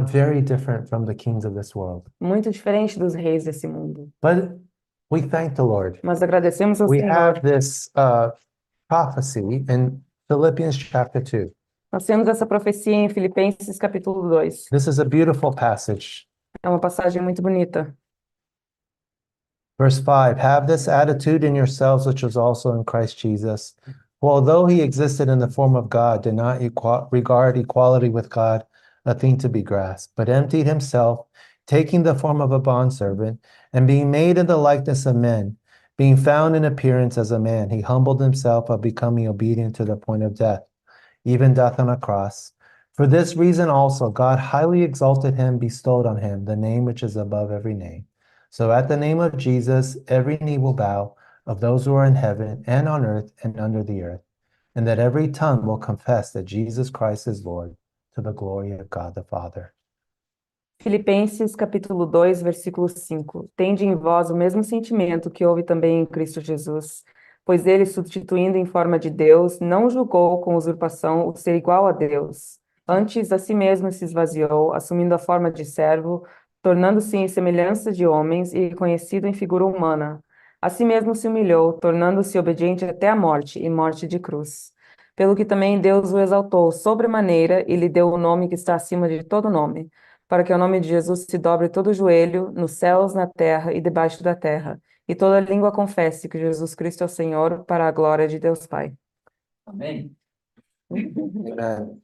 Very different from the kings of this world. Muito diferente dos reis desse mundo. But we thank the Lord. Mas agradecemos ao We Senhor. have this prophecy in Philippians chapter 2. Nós temos essa profecia em Filipenses capítulo 2. This is a beautiful passage. É uma passagem muito bonita. Verse 5, have this attitude in yourselves, which was also in Christ Jesus, who although he existed in the form of God, did not regard equality with God a thing to be grasped, but emptied himself, taking the form of a bondservant, and being made in the likeness of men, being found in appearance as a man, he humbled himself by becoming obedient to the point of death, even death on a cross. For this reason also God highly exalted him, bestowed on him the name which is above every name. So at the name of Jesus, every knee will bow, of those who are in heaven and on earth and under the earth, and that every tongue will confess that Jesus Christ is Lord, to the glory of God the Father. Filipenses capítulo 2, versículo 5. Tende em vós o mesmo sentimento que houve também em Cristo Jesus, pois ele, substituindo em forma de Deus, não julgou com usurpação o ser igual a Deus. Antes, a si mesmo se esvaziou, assumindo a forma de servo, tornando-se em semelhança de homens e conhecido em figura humana. A si mesmo se humilhou, tornando-se obediente até a morte, e morte de cruz. Pelo que também Deus o exaltou sobremaneira e lhe deu o nome que está acima de todo nome, para que ao nome de Jesus se dobre todo o joelho, nos céus, na terra e debaixo da terra, e toda língua confesse que Jesus Cristo é o Senhor, para a glória de Deus Pai. Amém. Amen.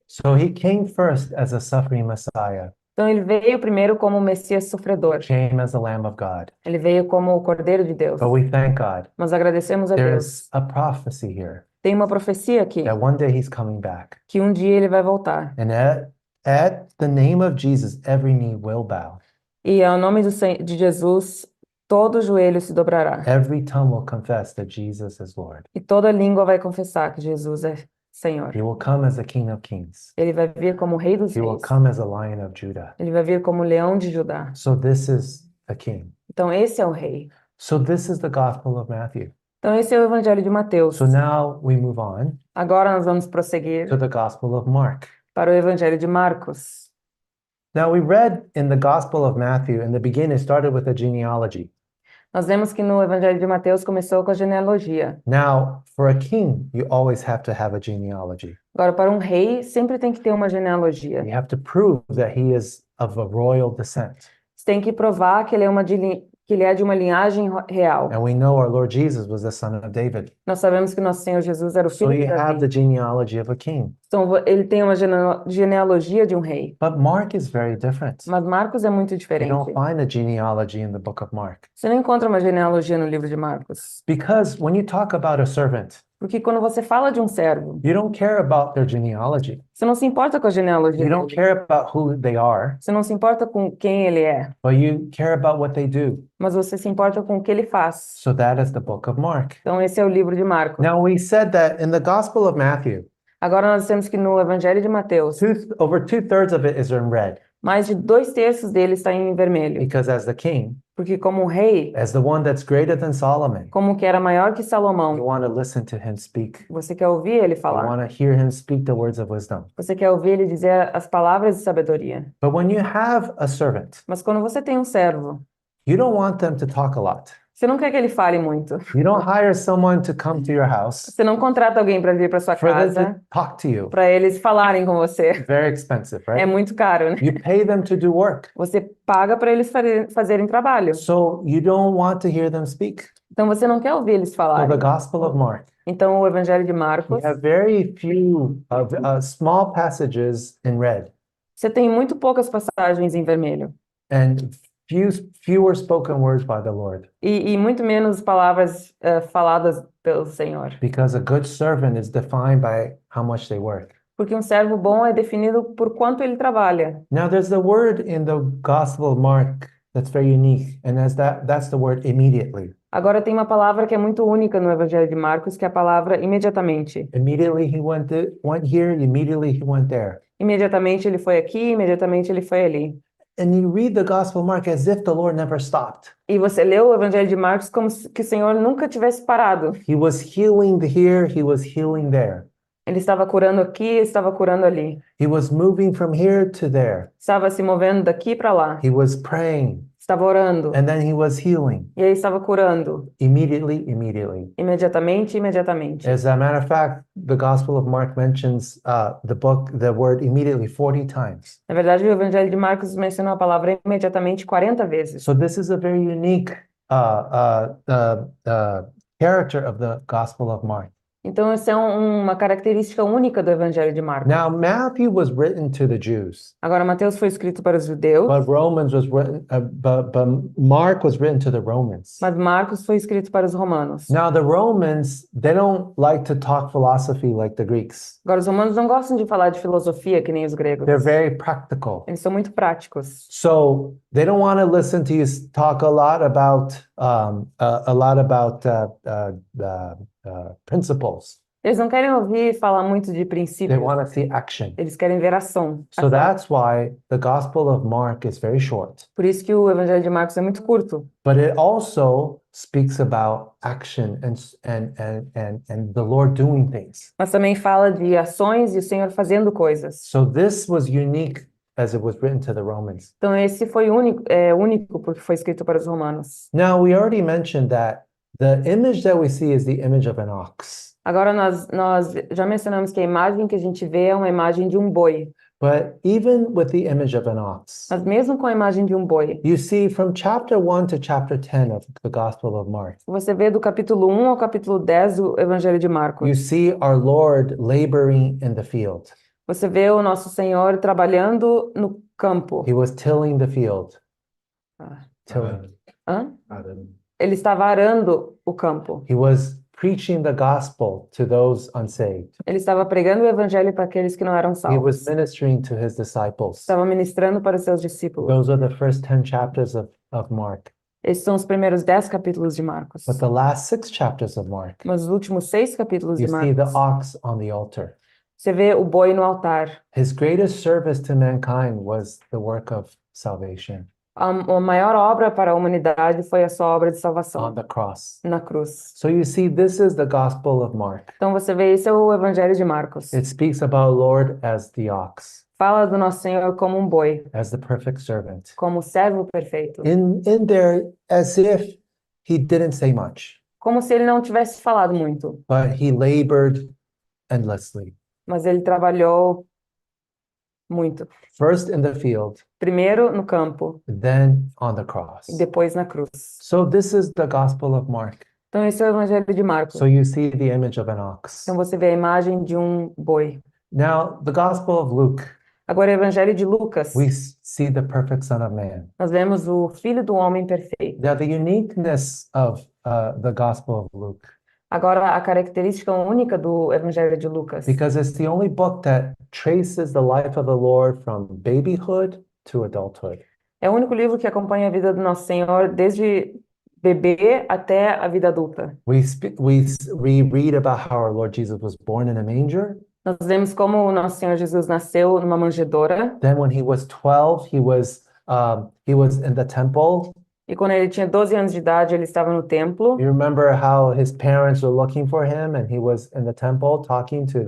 So he came first as a suffering Messiah, Então ele veio primeiro como o Messias sofredor. came as the Lamb of God. Ele veio como o Cordeiro de Deus. But we thank God. Mas agradecemos a Deus. There's a prophecy here Tem uma profecia aqui, that one day he's coming back. que um dia ele vai voltar. And at the name of Jesus, every knee will bow. E ao nome de Jesus, todo joelho se dobrará. Every tongue will confess that Jesus is Lord. E toda língua vai confessar que Jesus é Senhor. He will come as the King of Kings. Ele vai vir como o Rei dos He will Reis. come as a Lion of Judah. Ele vai vir como o Leão de Judá. So this is the King. Então esse é o Rei. So this is the Gospel of Matthew. Então esse é o Evangelho de Mateus. So now we move on Agora nós vamos prosseguir to the Gospel of Mark. para o Evangelho de Marcos. Now we read in the Gospel of Matthew, in the beginning, it started with a genealogy. Nós vemos que no Evangelho de Mateus começou com a genealogia. Now, for a king, you always have to have a genealogy. Agora, para um rei, sempre tem que ter uma genealogia. You have to prove that he is of a royal descent. Você tem que provar que ele é de uma linhagem real. And we know our Lord Jesus was the son of David. Nós sabemos que nosso Senhor Jesus era o So filho de you have Davi. the genealogy of a king. Então, ele tem uma genealogia de um rei. But Mark is very different. Mas Marcos é muito You diferente. don't find a genealogy in the book of Mark. Você não encontra uma genealogia no livro de Marcos. Because when you talk about a servant, Porque quando você fala de um servo, you don't care about their genealogy. você não se importa com a genealogia You don't dele. care about who they are, Você não se importa com quem ele é, but you care about what they do. mas você se importa com o que ele faz. So that is the book of Mark. Então, esse é o livro de Marcos. Now, we said that in the Gospel of Matthew, Agora nós temos que no Evangelho de Mateus, over 2/3 of it is in red, mais de 2/3 dele está em vermelho. because as the king, Porque como rei, as the one that's greater than Solomon, como que era maior que you Salomão, want to listen to him speak. você quer ouvir ele You falar. want to hear him speak the words of wisdom. Você quer ouvir ele dizer as palavras de sabedoria. But when you have a servant, Mas quando você tem um servo, you don't want them to talk a lot. você não quer que ele fale muito. You don't hire someone to come to your house Você não contrata alguém para vir para sua for them casa to talk to you. para eles falarem com você. Very expensive, É right? muito caro, né? You pay them to do work. Você paga para eles fazerem trabalho. So you don't want to hear them speak. Então você não quer ouvir eles So the falarem. Gospel of Mark, Então o Evangelho de we Marcos, have very few of small passages in red você tem muito poucas passagens em vermelho and fewer spoken words by the Lord, e muito menos palavras faladas pelo Senhor. because a good servant is defined by how much they work. Porque um servo bom é definido por quanto ele trabalha. Now there's the word in the Gospel of Mark that's very unique, and that's the word immediately. Agora tem uma palavra que é muito única no Evangelho de Marcos, que é a palavra imediatamente. Immediately he went here, immediately he went there. Imediatamente ele foi aqui, imediatamente ele foi ali. And you read the Gospel of Mark as if the Lord never stopped. E você leu o Evangelho de Marcos como que o Senhor nunca tivesse parado. He was healing here, he was healing there. Ele estava curando aqui, estava curando ali. He was moving from here to there. Estava se movendo daqui para lá. He was praying, Estava orando. and then he was healing E aí estava curando. immediately. Imediatamente, imediatamente. As a matter of fact, the Gospel of Mark mentions the word immediately 40 times. Na verdade, o Evangelho de Marcos menciona a palavra imediatamente 40 vezes. So this is a very unique character of the Gospel of Mark. Então, essa é uma característica única do Evangelho de Marcos. Now, Matthew was written to the Jews, Agora, Mateus foi escrito para os judeus, but Mark was written to the Romans. mas Marcos foi escrito para os romanos. Now, the Romans, they don't like to talk philosophy like the Greeks. Agora, os romanos não gostam de falar de filosofia que nem os gregos. They're very practical. Eles são muito práticos. So they don't want to listen to you talk a lot about principles. Eles não querem ouvir falar muito de They princípios. want to see action. Eles querem ver ação. So Ação. that's why the Gospel of Mark is very short, Por isso que o Evangelho de Marcos é muito curto. but it also speaks about action and the Lord doing things. Mas também fala de ações e o Senhor fazendo coisas. So this was unique as it was written to the Romans. Então esse foi único porque foi escrito para os romanos. Now, we already mentioned that the image that we see is the image of an ox. Agora nós já mencionamos que a imagem que a gente vê é uma imagem de um boi. But even with the image of an ox, Mas mesmo com a imagem de um boi, you see from chapter 1 to chapter 10 of the Gospel of Mark, você vê do capítulo 1 ao capítulo 10 do Evangelho de Marcos. you see our Lord laboring in the field. Você vê o nosso Senhor trabalhando no campo. He was tilling the field. Ah. Tilling. Hã? Arando. Ele estava arando o campo. He was preaching the gospel to those unsaved. Ele estava pregando o evangelho para aqueles que não eram He was salvos. ministering to his disciples. Estava ministrando para os seus discípulos. Those are the first 10 chapters of Mark. Esses são os primeiros 10 capítulos de Marcos. But the last 6 chapters of Mark, Mas os últimos 6 capítulos you de see the Marcos, ox on the altar. você vê o boi no altar. His greatest service to mankind was the work of salvation A maior obra para a humanidade foi a sua obra de on salvação the cross. na cruz. So you see, this is the Gospel of Mark. Então você vê, esse é o evangelho de Marcos. It speaks about Lord as the ox, Fala do nosso Senhor como um boi, as the perfect servant. como servo perfeito. In there, as if he didn't say much, Como se ele não tivesse falado muito, but he labored endlessly. mas ele trabalhou muito. First in the field, Primeiro no campo, then on the cross. e depois na cruz. So this is the Gospel of Mark. Então esse é o evangelho de Marcos. So you see the image of an ox. Então você vê a imagem de um boi. Now, the Gospel of Luke, Agora o evangelho de Lucas, we see the perfect Son of Man. nós vemos o Filho do Homem perfeito. Now, the uniqueness of the Gospel of Luke Agora, a característica única do Evangelho de Lucas, because it's the only book that traces the life of the Lord from babyhood to adulthood. é o único livro que acompanha a vida do nosso Senhor desde bebê até a vida adulta. We read about how our Lord Jesus was born in a manger. Nós vemos como o nosso Senhor Jesus nasceu numa manjedoura, Then when he was 12, he was in the temple. e quando ele tinha 12 anos de idade, ele estava no templo. You remember how his parents were looking for him, and he was in the temple talking to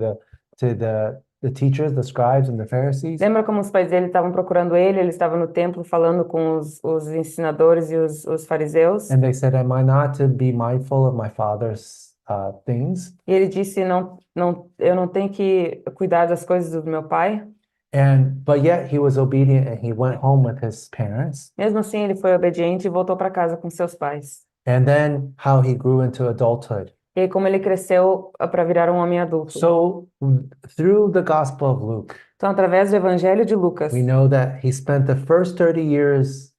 the teachers, the scribes, and the Pharisees. Lembra como os pais dele estavam procurando ele estava no templo falando com os ensinadores e os fariseus. And they said, "Am I not to be mindful of my father's things?" E ele disse, eu não tenho que cuidar das coisas do meu pai. But yet he was obedient, and he went home with his parents. Mesmo assim, ele foi obediente e voltou para casa com seus pais. And then how he grew into adulthood. E aí, como ele cresceu para virar um homem adulto. So through the Gospel of Luke, Então, através do Evangelho de Lucas, we know that he spent the first 30 years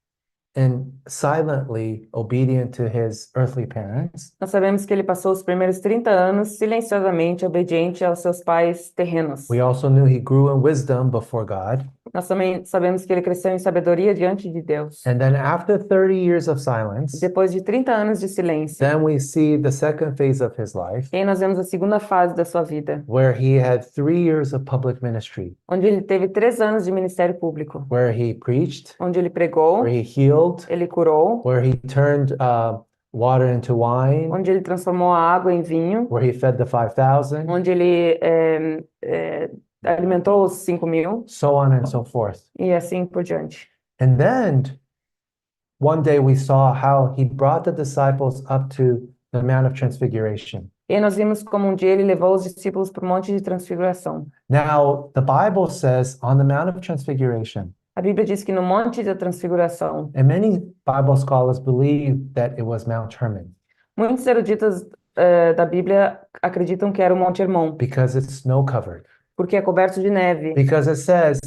and silently obedient to his earthly parents. nós sabemos que ele passou os primeiros 30 anos silenciosamente obediente aos seus pais terrenos. We also knew he grew in wisdom before God. Nós também sabemos que ele cresceu em sabedoria diante de Deus. And then after 30 years of silence, Depois de 30 anos de silêncio, then we see the second phase of his life, e aí nós vemos a segunda fase da sua vida, where he had 3 years of public ministry, onde ele teve 3 anos de ministério público, where he preached, onde ele pregou, where he healed, ele curou, where he turned water into wine, onde ele transformou a água em vinho, where he fed the 5,000, onde ele alimentou os 5.000 so on and so forth. e assim por diante. And then one day we saw how he brought the disciples up to the Mount of Transfiguration. E aí nós vimos como um dia ele levou os discípulos para o Monte de Transfiguração. Now, the Bible says on the Mount of Transfiguration, A Bíblia diz que no Monte da Transfiguração, and many Bible scholars believe that it was Mount Hermon muitos eruditos da Bíblia acreditam que era o Monte Hermon, because it's snow covered. porque é coberto de neve. Because it says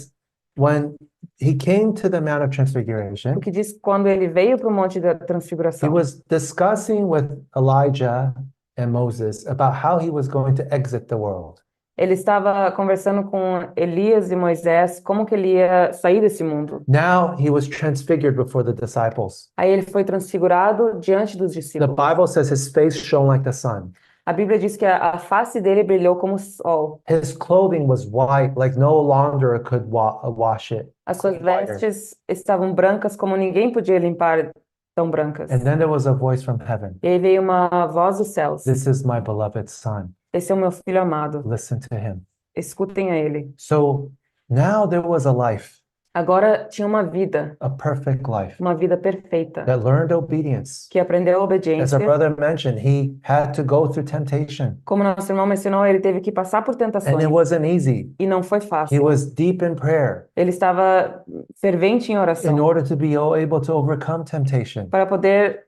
when he came to the Mount of Transfiguration, Porque diz que quando ele veio para o Monte da he Transfiguração, was discussing with Elijah and Moses about how he was going to exit the world. ele estava conversando com Elias e Moisés como que ele ia sair desse mundo. Now he was transfigured before the disciples. Aí ele foi transfigurado diante dos The discípulos. Bible says his face shone like the sun. A Bíblia diz que a face dele brilhou como o sol. His clothing was white, like no launderer could wash it. As suas Whiter. vestes estavam brancas como ninguém podia limpar tão brancas. And then there was a voice from heaven. E aí veio uma voz dos céus. This is my beloved son. Esse é o meu filho amado. Listen to him. Escutem a ele. So now there was a life, Agora tinha uma vida a vida perfeita that learned obedience. que aprendeu a As obediência. our brother mentioned, he had to go through temptation, Como nosso irmão mencionou, ele teve que passar por and tentações it wasn't easy. e não foi He fácil. was deep in prayer Ele estava fervente em in oração order to be able to overcome temptation, para poder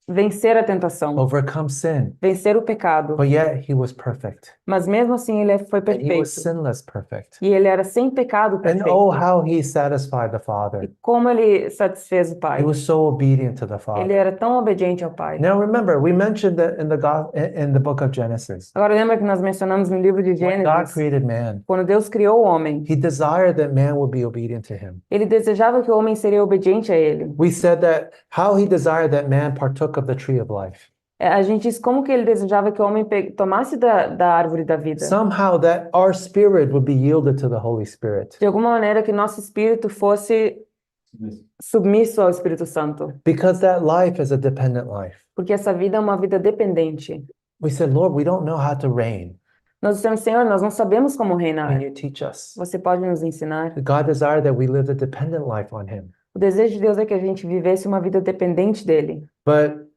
vencer a tentação, overcome sin. vencer o pecado. But yet he was perfect, Mas mesmo assim ele foi and he was perfeito. sinless perfect. E ele era sem pecado And oh, perfeito. how he satisfied the E Father. como ele satisfez o Pai. He was so obedient to the Ele Father. era tão obediente ao Pai. Now remember, we mentioned that in the book of Genesis, Agora lembra que nós mencionamos no livro de when God Gênesis, created man, quando Deus criou o homem, he desired that man would be obedient to him. ele desejava que o homem seria obediente a ele. We said that how he desired that man partook of the tree of life. A gente diz como que ele desejava que o homem tomasse da árvore da vida. Somehow that our spirit would be yielded to the Holy Spirit. De alguma maneira que nosso espírito fosse submisso ao Espírito Santo. Because that life is a dependent life. Porque essa vida é uma vida dependente. We said, Lord, we don't know how to reign. Nós dissemos, Senhor, nós não sabemos como Can reinar. you teach us? Você pode nos ensinar? God desired that we live a dependent life on him. O desejo de Deus é que a gente vivesse uma vida dependente dele. But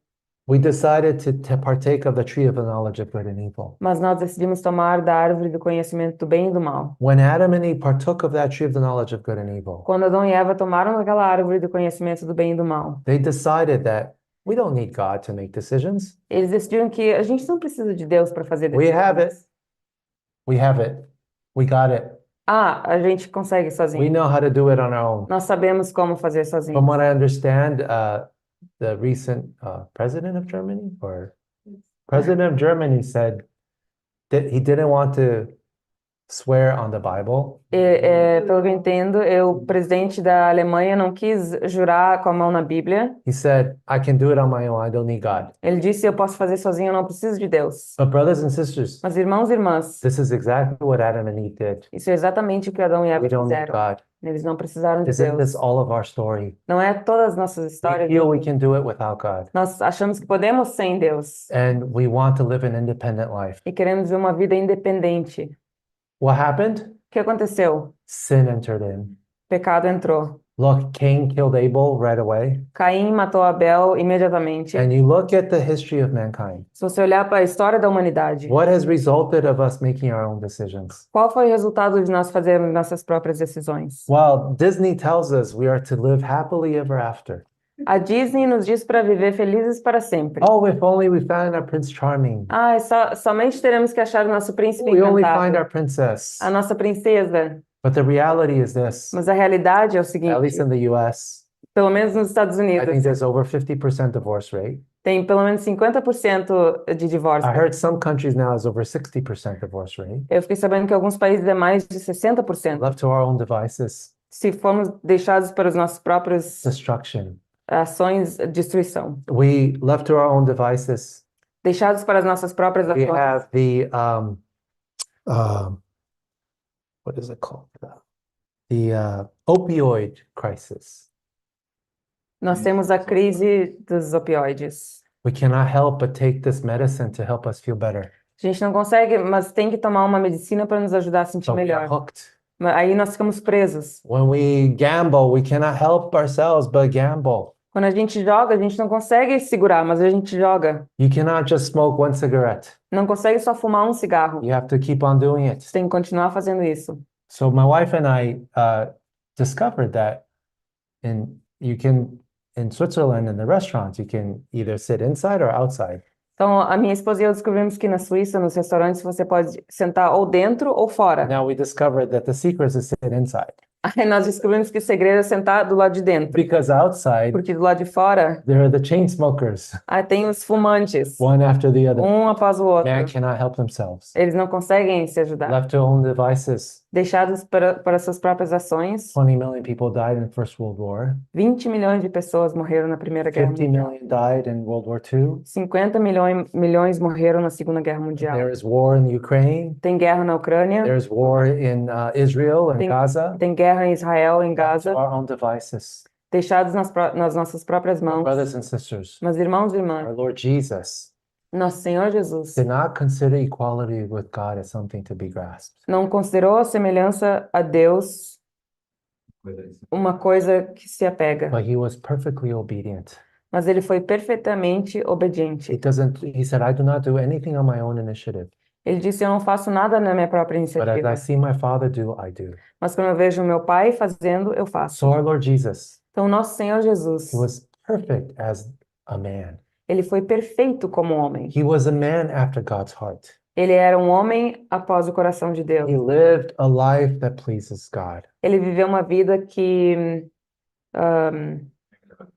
we decided to partake of the tree of the knowledge of good and evil. Mas nós decidimos tomar da árvore do conhecimento do bem e do mal. When Adam and Eve partook of that tree of the knowledge of good and evil, Quando Adão e Eva tomaram daquela árvore do conhecimento do bem e do mal, they decided that we don't need God to make decisions. eles decidiram que a gente não precisa de Deus para fazer We have it. decisões. We have it. We got it. A gente consegue We sozinho. know how to do it on our own. Nós sabemos como fazer sozinho. From what I understand, the recent president of Germany, or President of Germany said that he didn't want to swear on the Bible. Pelo que eu entendo, o presidente da Alemanha não quis jurar com a mão na Bíblia. He said, I can do it on my own. I don't need God. Ele disse, eu posso fazer sozinho, eu não preciso de Deus. But brothers and sisters, Mas irmãos e irmãs, this is exactly what Adam and Eve did. isso é exatamente o que Adão e Eva We don't need fizeram. God. Eles não precisaram de Isn't this Deus. all of our story? Não é todas as nossas We histórias. feel we can do it without God. Nós achamos que podemos sem Deus And we want to live an independent life. e queremos viver uma vida independente. What happened? O que aconteceu? Sin entered in. O pecado entrou. Look, Cain killed Abel right away. Caim matou Abel imediatamente. And you look at the history of mankind. Se você olhar para a história da humanidade, What has resulted of us making our own decisions? qual foi o resultado de nós fazermos nossas próprias decisões? Well, Disney tells us we are to live happily ever after. A Disney nos diz para viver felizes para sempre. Oh, if only we found our Prince Charming. Somente teremos que achar o nosso príncipe We only find encantado, our princess. a nossa princesa. But the reality is this, Mas a realidade é o at least seguinte, in the US, pelo menos nos Estados I think Unidos, there's over 50% divorce rate. tem pelo menos 50% de divórcio. I heard some countries now is over 60% divorce rate. Eu fiquei sabendo que alguns países é mais de 60%. Left to our own devices, Se formos deixados para os nossos próprios destruction. ações, destruição. We left to our own devices. Deixados para as nossas próprias We ações. have the what is it called? The opioid crisis. Nós temos a crise dos opioides. We cannot help but take this medicine to help us feel better. A gente não consegue, mas tem que tomar uma medicina para nos ajudar a sentir But we are melhor. hooked. Aí nós ficamos presos. When we gamble, we cannot help ourselves but gamble. Quando a gente joga, a gente não consegue segurar, mas a gente joga. You cannot just smoke one cigarette. Não consegue só fumar um cigarro. You have to keep on doing it. Você tem que continuar fazendo isso. So my wife and I discovered that in Switzerland in the restaurants you can either sit inside or outside. Então, a minha esposa e eu descobrimos que na Suíça, nos restaurantes, você pode sentar ou dentro ou fora. Now we discovered that the secret is to sit inside Aí nós descobrimos que o segredo é sentar do lado de dentro. because outside Porque do lado de fora, there are the chain smokers, aí tem os fumantes, one after the other. um após o outro. Man cannot help themselves. Eles não conseguem se ajudar. Left to own devices. Deixados para suas próprias ações, 20 million people died in the First World War. 20 milhões de pessoas morreram na Primeira Guerra 50 Mundial. million died in World War II. 50 milhões morreram na Segunda Guerra Mundial. There is war in Ukraine. Tem guerra na Ucrânia, There's war in Israel and Tem- Gaza. tem guerra em Israel, em To Gaza, our own devices. deixados nas nossas próprias mãos. Brothers and sisters, Mas irmãos e our irmãs, Lord Jesus nosso Senhor Jesus did not consider equality with God as something to be grasped. não considerou a semelhança a Deus Coisa assim. uma coisa que se apega, But he was perfectly obedient. mas ele foi perfeitamente obediente. He said, I do not do anything on my own initiative, Ele disse: Eu não faço nada na minha própria but as I iniciativa, see my Father do, I do. mas quando eu vejo o meu Pai fazendo, eu faço. So our Lord Jesus, Então, nosso Senhor Jesus, he was perfect as a man. ele foi perfeito como homem. He was a man after God's heart. Ele era um homem após o coração de Deus. He lived a life that pleases God. Ele viveu uma vida que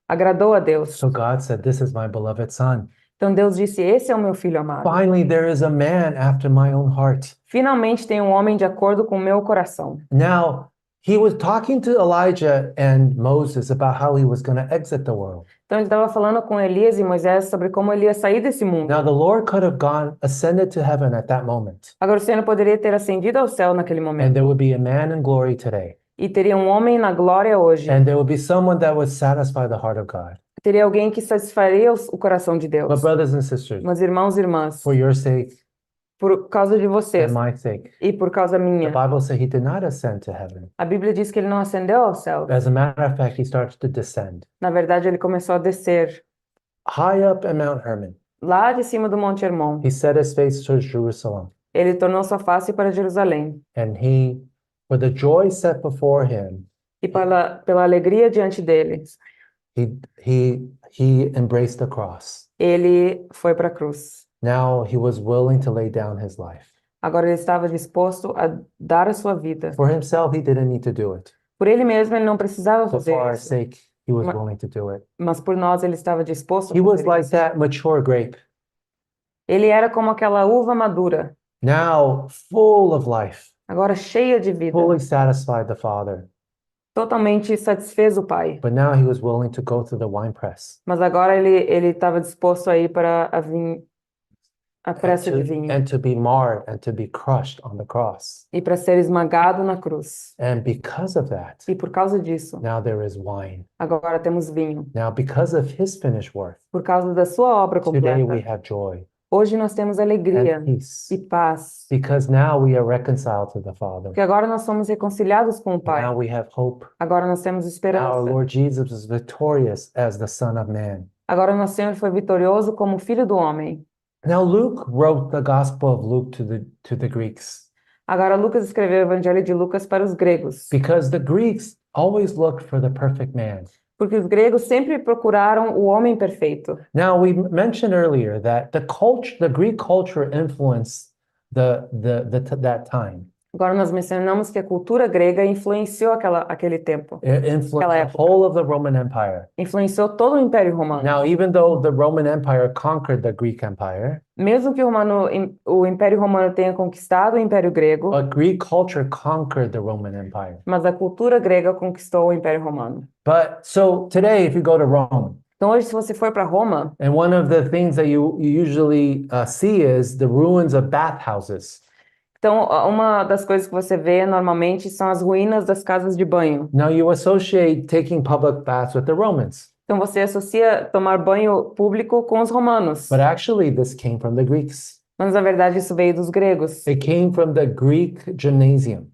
agradou a Deus. So God said, this is my beloved son. Então Deus disse: Esse é o meu filho amado. Finally, there is a man after my own heart. Finalmente tem um homem de acordo com o meu coração. Now, he was talking to Elijah and Moses about how he was going to exit the world. Então ele estava falando com Elias e Moisés sobre como ele ia sair desse mundo. Now, the Lord could have ascended to heaven at that moment, Agora o Senhor poderia ter ascendido ao céu naquele and momento. there would be a man in glory today, E teria um homem na glória hoje. and there would be someone that would satisfy the heart of God. Teria alguém que satisfaria o coração de Deus. But brothers and sisters, Meus irmãos e irmãs, for your sake por causa de vocês and my sake, e por causa the minha, Bible says he did not ascend to heaven. a Bíblia diz que ele não ascendeu ao céu. As a matter of fact, he starts to descend. Na verdade, ele começou a descer High up in Mount Hermon, lá de cima do Monte Hermon. he set his face towards Jerusalem, Ele tornou sua face para Jerusalém. and he, for the joy set before him, E pela alegria diante dele, he embraced the cross. ele foi para a cruz. Now he was willing to lay down his life. Agora ele estava disposto a dar a sua vida. For himself, he didn't need to do it. Por ele mesmo, ele não precisava But fazer for our isso. sake, he was Ma- willing to do it. Mas por nós, ele estava disposto a He was fazer like isso. that mature grape Ele era como aquela uva madura, now full of life, agora cheia de vida, fully satisfied the Father. totalmente satisfez o Pai. But now he was willing to go through the winepress Mas agora ele estava disposto a ir para a and pressa de to, vinho and to be marred and to be crushed on the cross. e para ser esmagado na cruz. And because of that, E por causa disso, now there is wine. agora temos vinho. Now, because of his finished work, Por causa da sua obra today we completa, have joy hoje nós temos alegria and peace. e paz. Because now we are reconciled to the Father. Porque agora nós somos reconciliados com o Pai. Now we have hope. Agora nós temos Now our esperança. Lord Jesus is victorious as the Son of Man. Agora nosso Senhor foi vitorioso como Filho do Homem. Now Luke wrote the Gospel of Luke to the Greeks Agora Lucas escreveu o Evangelho de Lucas para os gregos. because the Greeks always looked for the perfect man. Porque os gregos sempre procuraram o homem perfeito. Now we mentioned earlier that the Greek culture influenced that time. Agora nós mencionamos que a cultura grega influenciou aquele tempo. It influenced Aquela the época. whole of the Roman Empire. Influenciou todo o Império Romano. Now, even though the Roman Empire conquered the Greek Empire, Mesmo que o Império Romano tenha conquistado o Império Grego, but Greek culture conquered the Roman Empire. mas a cultura grega conquistou o Império Romano. But so today, if you go to Rome, Então hoje, se você for para Roma, and one of the things that you usually see is the ruins of bathhouses. então uma das coisas que você vê normalmente são as ruínas das casas de banho. Now, you associate taking public baths with the Romans, Então você associa tomar banho público com os romanos, but actually, this came from the Greeks. mas na verdade isso veio dos gregos. It came from the Greek gymnasium.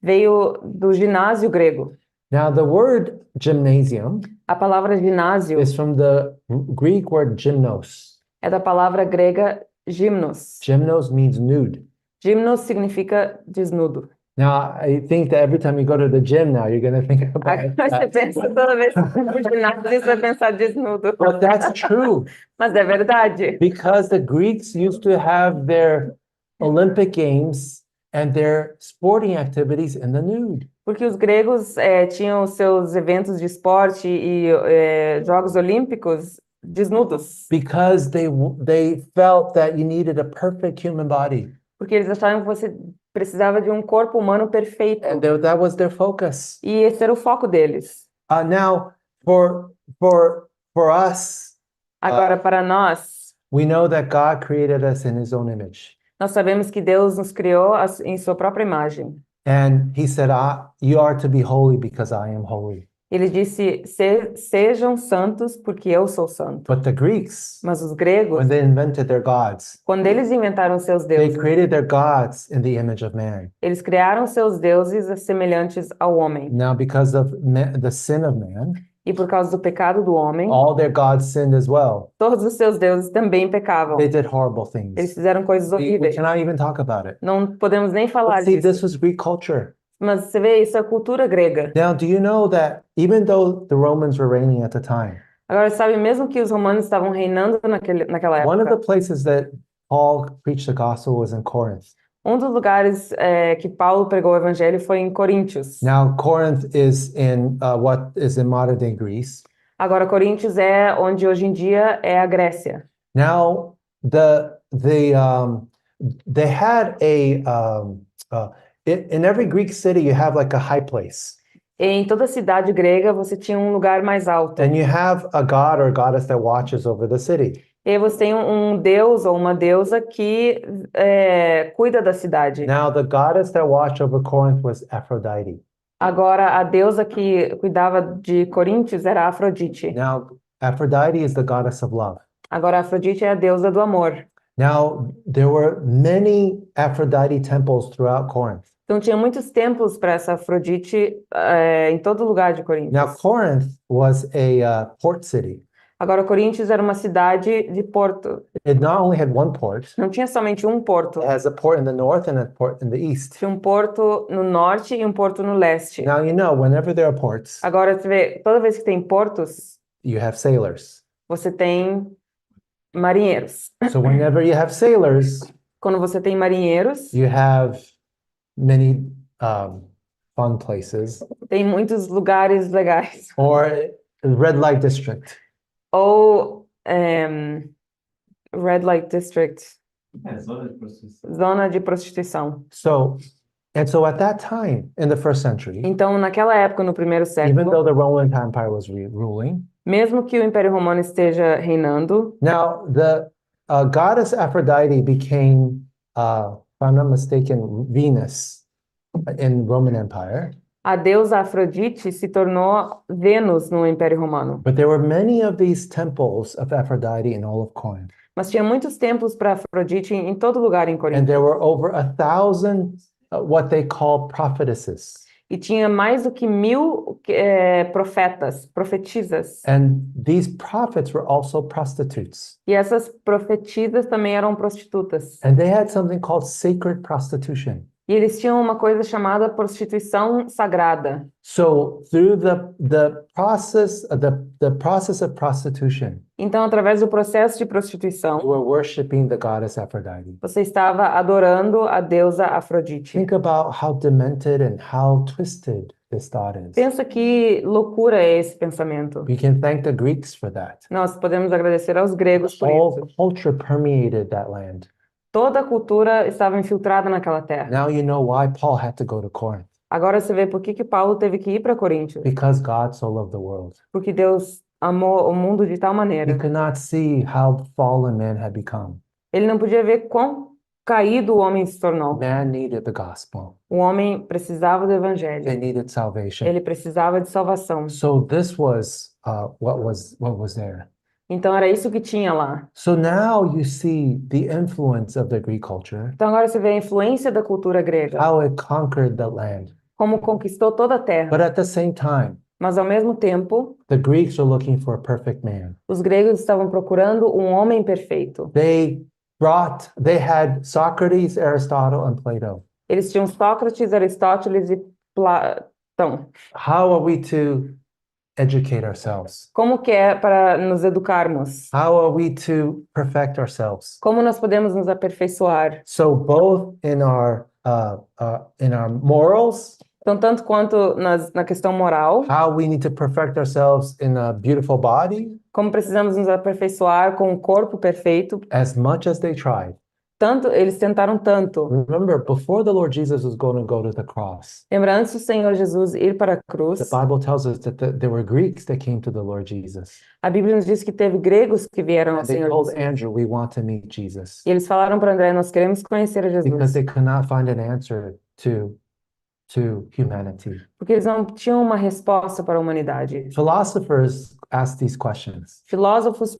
Veio do ginásio grego. Now, the word gymnasium A palavra ginásio is from the Greek word gymnos. é da palavra grega gymnos. Gymnos means nude. Gymnos significa desnudo. Now, I think that every time you go to the gym now, you're going to think about Aí você that. pensa toda vez que você vai pro ginásio, você vai pensar desnudo. But that's true Mas é verdade. because the Greeks used to have their Olympic Games and their sporting activities in the nude. Porque os gregos tinham os seus eventos de esporte e Jogos Olímpicos desnudos. Because they felt that you needed a perfect human body. Porque eles achavam que você precisava de um corpo humano perfeito. And that was their focus. E esse era o foco deles. Now, for us, Agora, para nós, we know that God created us in his own image. nós sabemos que Deus nos criou em sua própria imagem. And he said, you are to be holy because I am holy. Ele disse, sejam santos porque eu sou santo. But the Greeks, Mas os gregos, when they invented their gods, quando eles inventaram seus they deuses, created their gods in the image of man. eles criaram seus deuses semelhantes ao homem. Now, because of the sin of man, E por causa do pecado do homem, all their gods sinned as well. todos os seus deuses também pecavam. They did horrible Eles things. fizeram coisas We horríveis. cannot even talk about it. Não podemos nem falar But see, disso. this was Greek culture. Mas você vê, isso é cultura grega. Now, do you know that even though the Romans were reigning at the time, Agora, sabe, mesmo que os romanos estavam reinando naquela one of the época, places that Paul preached the gospel was in Corinth. um dos lugares que Paulo pregou o evangelho foi em Coríntios. Now, Corinth is in what is in modern day Greece. Agora, Coríntios é onde hoje em dia é a Grécia. Now, they had in every Greek city you have like a high place, E em toda cidade grega você tinha um lugar mais alto. and you have a god or goddess that watches over the city. E aí você tem um deus ou uma deusa que cuida da cidade. Now, the goddess that watched over Corinth was Aphrodite. Agora, a deusa que cuidava de Coríntios era Afrodite. Now, Aphrodite is the goddess of love. Agora, Afrodite é a deusa do amor. Now, there were many Aphrodite temples throughout Corinth. Então, tinha muitos templos para essa Afrodite em todo lugar de Now, Coríntios. Corinth was a port city. Agora, Coríntios era uma cidade de porto. It not only had one port, Não tinha somente um porto. it has a port in the north and a port in the east. Tinha um porto no norte e um porto no leste. Now, you know, whenever there are ports, Agora, você vê, toda vez que tem portos, you have sailors. você tem marinheiros. So whenever you have sailors, Quando você tem marinheiros, you have many fun places, tem muitos lugares legais. or red light district. Ou Red Light District. É, zona de prostituição. zona de prostituição. So at that time in the first century, Então, naquela época, no primeiro even though século, the Roman Empire was ruling, mesmo que o Império Romano esteja reinando, now the goddess Aphrodite became, if I'm not mistaken, Venus in Roman Empire. a deusa Afrodite se tornou Vênus no Império Romano. But there were many of these temples of Aphrodite in all of Corinth. Mas tinha muitos templos para Afrodite em todo lugar em And Corinto. there were over 1,000 what they call prophetesses. E tinha mais do que 1.000 profetisas. And these prophets were also prostitutes. E essas profetisas também eram prostitutas. And they had something called sacred prostitution. E eles tinham uma coisa chamada prostituição sagrada. So through the process of prostitution, Então, através do processo de you prostituição, were worshiping the goddess Aphrodite. você estava adorando a deusa Afrodite. Think about how demented and how twisted this thought is. Pensa que loucura é esse pensamento. We can thank the Greeks for that. Nós podemos agradecer aos gregos por All isso. culture permeated that land. Toda a cultura estava infiltrada naquela terra. Now you know why Paul had to go to Corinth. Agora você vê por que Paulo teve que ir para Coríntio. Because God so loved the world. Porque Deus amou o mundo de tal He maneira. could not see how fallen man had become. Ele não podia ver quão caído o homem se tornou. Man needed the gospel. O homem precisava do They evangelho. needed salvation. Ele precisava de salvação. So this was what was there. Então era isso que tinha lá. So now you see the influence of the Greek culture, Então agora você vê a influência da cultura grega, how it conquered the land. como conquistou toda a terra. But at the same time, Mas ao mesmo tempo, the Greeks are looking for a perfect man. os gregos estavam procurando um homem perfeito. They had Socrates, Aristotle, and Plato. Eles tinham Sócrates, Aristóteles e Platão. How are we to educate ourselves? Como que é para nos educarmos? How are we to perfect ourselves? Como nós podemos nos aperfeiçoar? So both in our morals, Então, tanto quanto na questão moral, how we need to perfect ourselves in a beautiful body, como precisamos nos aperfeiçoar com um corpo perfeito, as much as they tried. tanto eles tentaram tanto. Remember, before the Lord Jesus was going to go to the cross, Lembra, antes do Senhor Jesus ir para a the cruz, Bible tells us that there were Greeks that came to the Lord Jesus. a Bíblia nos diz que teve gregos que vieram ao And they Senhor told Jesus. Andrew, we want to meet Jesus. E eles falaram para André, nós queremos conhecer a Because Jesus. they could not find an answer to humanity. Porque eles não tinham uma resposta para a humanidade. Philosophers ask these questions. Filósofos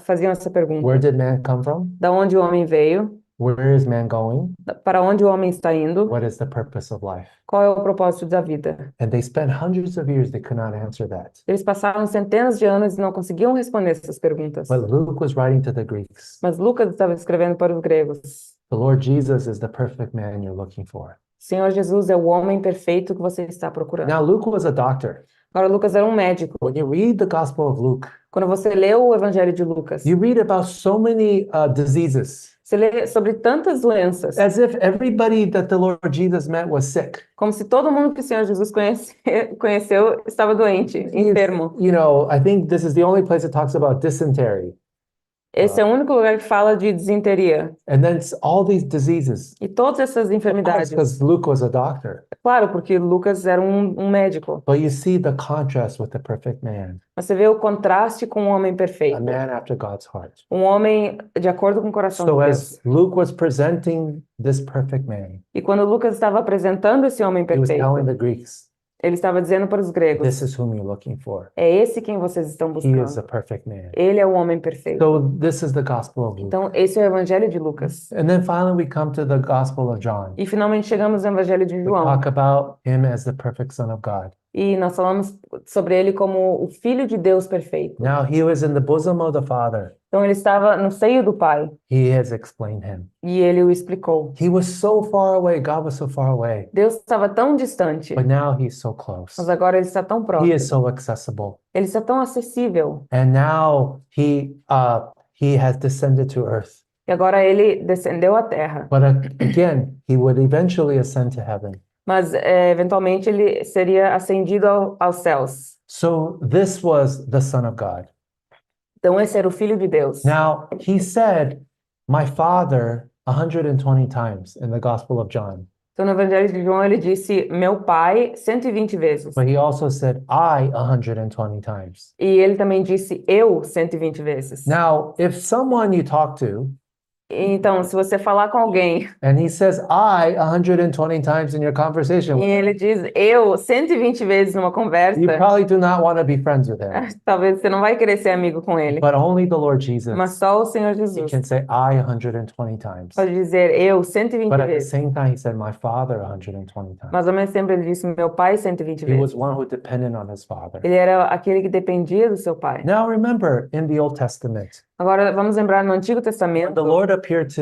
faziam essa pergunta: Where did man come from? da onde o homem veio? Where is man going? Para onde o homem está indo? What is the purpose of life? Qual é o propósito da vida? And they spent hundreds of years, they could not answer that. Eles passaram centenas de anos e não conseguiam responder essas perguntas. But Luke was writing to the Greeks. Mas Lucas estava escrevendo para os gregos. The Lord Jesus is the perfect man you're looking for. Senhor Jesus é o homem perfeito que você está procurando. Now, Luke was a doctor. Agora, Lucas era um médico. When you read the Gospel of Luke, Quando você lê o Evangelho de Lucas, you read about so many diseases, você lê sobre tantas doenças, as if everybody that the Lord Jesus met was sick. como se todo mundo que o Senhor Jesus conheceu estava doente, enfermo. You know, I think this is the only place that talks about dysentery. Esse é o único lugar que fala de desinteria. And then it's all these diseases. E todas essas enfermidades. Because Luke was a doctor. Claro, porque Lucas era um médico. But you see the contrast with the perfect man, Mas você vê o contraste com um homem a perfeito. man after God's heart. Um homem de acordo com o coração So de as Deus. Luke was presenting this perfect man, E quando Lucas estava apresentando esse homem he was telling perfeito, the Greeks, ele estava dizendo para os gregos: this is whom you're looking for. é esse quem vocês estão He is the buscando. perfect man. Ele é o homem perfeito. So this is the Gospel of Luke. Então, esse é o Evangelho de Lucas. And then finally we come to the Gospel of John. E finalmente chegamos no Evangelho de We João. talk about him as the perfect Son of God. E nós falamos sobre ele como o Filho de Deus perfeito. Now he was in the bosom of the Father. Então, ele estava no seio do Pai. He has explained him. E ele o explicou. He was so far away. God was so far away. Deus estava tão distante, But now he's so close. mas agora ele está tão He próximo. is so accessible. Ele está tão acessível. And now he has descended to earth. E agora ele descendeu à terra. But again, he would eventually ascend to heaven. Mas eventualmente ele seria ascendido aos céus. So this was the Son of God. Então esse era o Filho de Deus. Now he said my Father 120 times in the Gospel of John. Então, no Evangelho de João, ele disse meu pai 120 vezes. But he also said I 120 times. E ele também disse eu 120 vezes. Now, if someone you talk to Então, se você falar com alguém and he says I 120 times in your conversation, e ele diz eu 120 vezes numa you conversa, probably do not want to be friends with him. talvez você não vai querer ser amigo com ele. But only the Lord Jesus, Mas só o Senhor he Jesus can say I 120 times. pode dizer eu 120 But at the vezes. same time, he said my Father 120 times. Mas ao mesmo tempo ele disse meu pai 120 He vezes. was one who depended on his Father. Ele era aquele que dependia do seu pai. Now remember, in the Old Testament, Agora vamos lembrar no Antigo when the Testamento, Lord appeared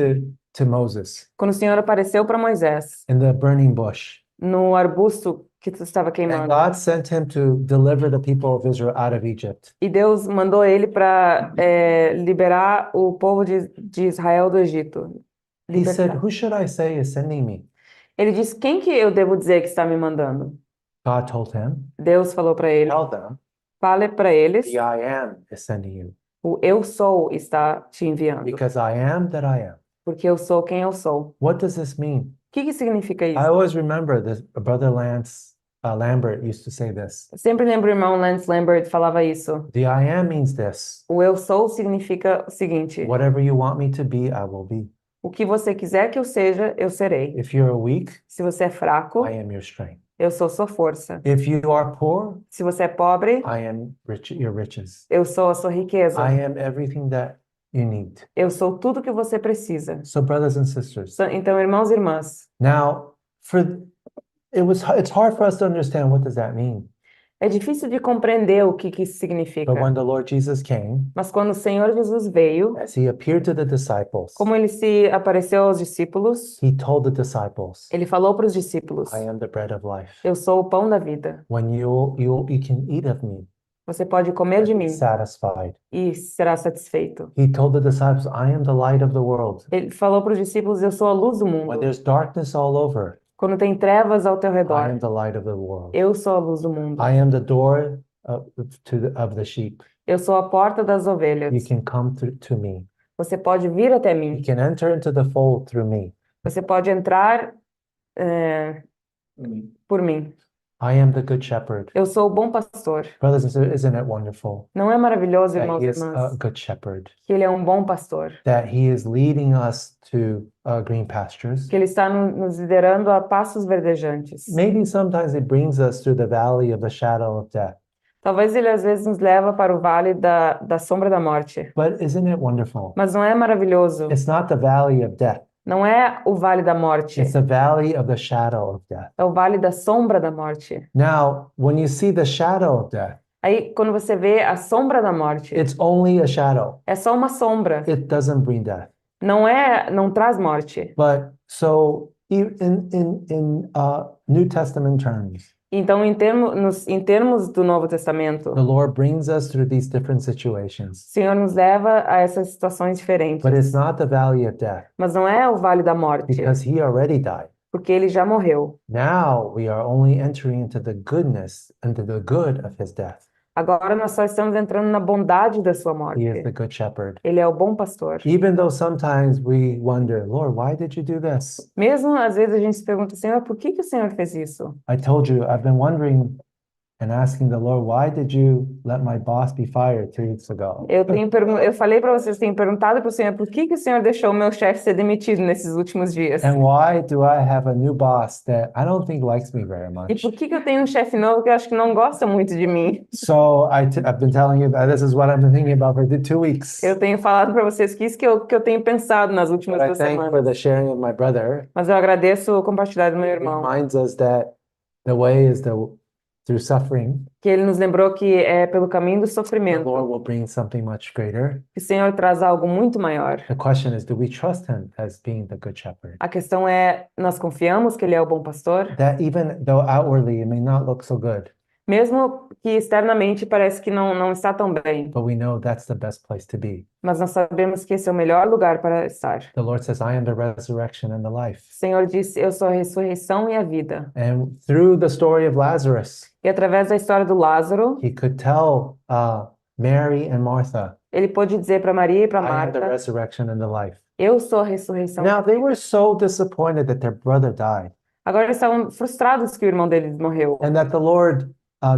to Moses quando o Senhor apareceu para Moisés in the burning bush, no arbusto que estava and queimando. God sent him to deliver the people of Israel out of Egypt. E Deus mandou ele para liberar o povo de Israel do Egito. He said, Libertar. who should I say is sending me? Ele disse: Quem que eu devo dizer que está me mandando? God told him, Deus falou para ele: tell them, Fale para eles, the I am is sending you. o eu sou está te enviando. Because I am that I am. Porque eu sou quem eu sou. What does this mean? O que significa I isso? always remember this. Brother Lance Lambert used to say this. Eu sempre lembro o irmão Lance Lambert falava isso. The I am means this. O eu sou significa o seguinte: Whatever you want me to be, I will be. o que você quiser que eu seja, eu serei. If you're weak, Se você é fraco, I am your strength. eu sou sua força. If you are poor, Se você é pobre, I am your riches. eu sou a sua riqueza. I am everything that you need. Eu sou tudo que você precisa. So, brothers and sisters, Então, irmãos e irmãs, now it's hard for us to understand what does that mean. é difícil de compreender o que isso significa. But when the Lord Jesus came, Mas quando o Senhor Jesus veio, as he appeared to the disciples, como ele se apareceu aos discípulos, he told the disciples, ele falou para os discípulos: I am the bread of life. Eu sou o pão da vida. When you can eat of me, Você pode comer de be mim satisfied. e será satisfeito. He told the disciples, I am the light of the world. Ele falou para os discípulos: Eu sou a luz do When mundo. there's darkness all over, Quando tem trevas ao teu I redor, am the light of the world. eu sou a luz do mundo. I am the door of the sheep. Eu sou a porta das You ovelhas. can come to me. Você pode vir até You mim. can enter into the fold through me. Você pode entrar por mim. I am the good shepherd. Eu sou o bom pastor. Brothers and sisters, isn't it wonderful Não é maravilhoso, that irmãos he e is a irmãs, good shepherd, que ele é um bom pastor, that he is leading us to green pastures? que ele está nos liderando a passos verdejantes. Maybe sometimes it brings us through the valley of the shadow of death. Talvez ele às vezes nos leva para o vale da sombra da morte. But isn't it wonderful? Mas não é maravilhoso. It's not the valley of death. Não é o vale da morte. It's the valley of the shadow of death. É o vale da sombra da morte. Now, when you see the shadow of death, Aí, quando você vê a sombra da morte, it's only a shadow. é só uma sombra. It doesn't bring death. Não traz morte. But so in New Testament terms, Então, em termos do Novo Testamento, the Lord brings us through these different o situations. Senhor nos leva a essas situações diferentes. But it's not the valley of death Mas não é o vale da morte, because he already died. porque ele já morreu. Now we are only entering into the goodness, into the good of his death. Agora nós só estamos entrando na bondade da sua He is morte. the good shepherd. Ele é o bom pastor. Even though sometimes we wonder, Lord, why did you do this? Mesmo às vezes a gente se pergunta, Senhor, por que o Senhor fez isso? I told you, I've been wondering and asking the Lord, why did you let my boss be fired 2 weeks ago? Eu falei para vocês, tenho perguntado para o Senhor, por que o Senhor deixou o meu chefe ser demitido nesses últimos dias? And why do I have a new boss that I don't think likes me very E much? por que eu tenho um chefe novo que eu acho que não gosta muito de mim? So I've been telling you that this is what I've been thinking about for the 2 weeks. Eu tenho falado para vocês que isso que eu tenho pensado nas últimas But I 2 thank for semanas. the sharing of my brother. Mas eu agradeço o compartilhar do meu It irmão, reminds us that the way is through suffering. que ele nos lembrou que é pelo caminho do The sofrimento Lord will bring something much greater. que o Senhor traz algo muito maior. The question is, do we trust him as being the good shepherd? A questão é, nós confiamos que ele é o bom pastor? That even though outwardly it may not look so good, Mesmo que externamente parece que não está tão bem, but we know that's the best place to be. mas nós sabemos que esse é o melhor lugar para estar. The Lord says, I am the resurrection and the life. O Senhor disse, eu sou a ressurreição e a vida. And through the story of Lazarus, E através da história do Lázaro, he could tell Mary and Martha ele pôde dizer para Maria e para I am the Marta, resurrection and the life. eu sou a ressurreição. Now, they were so disappointed that their brother died Agora eles estavam frustrados que o irmão deles morreu and that the Lord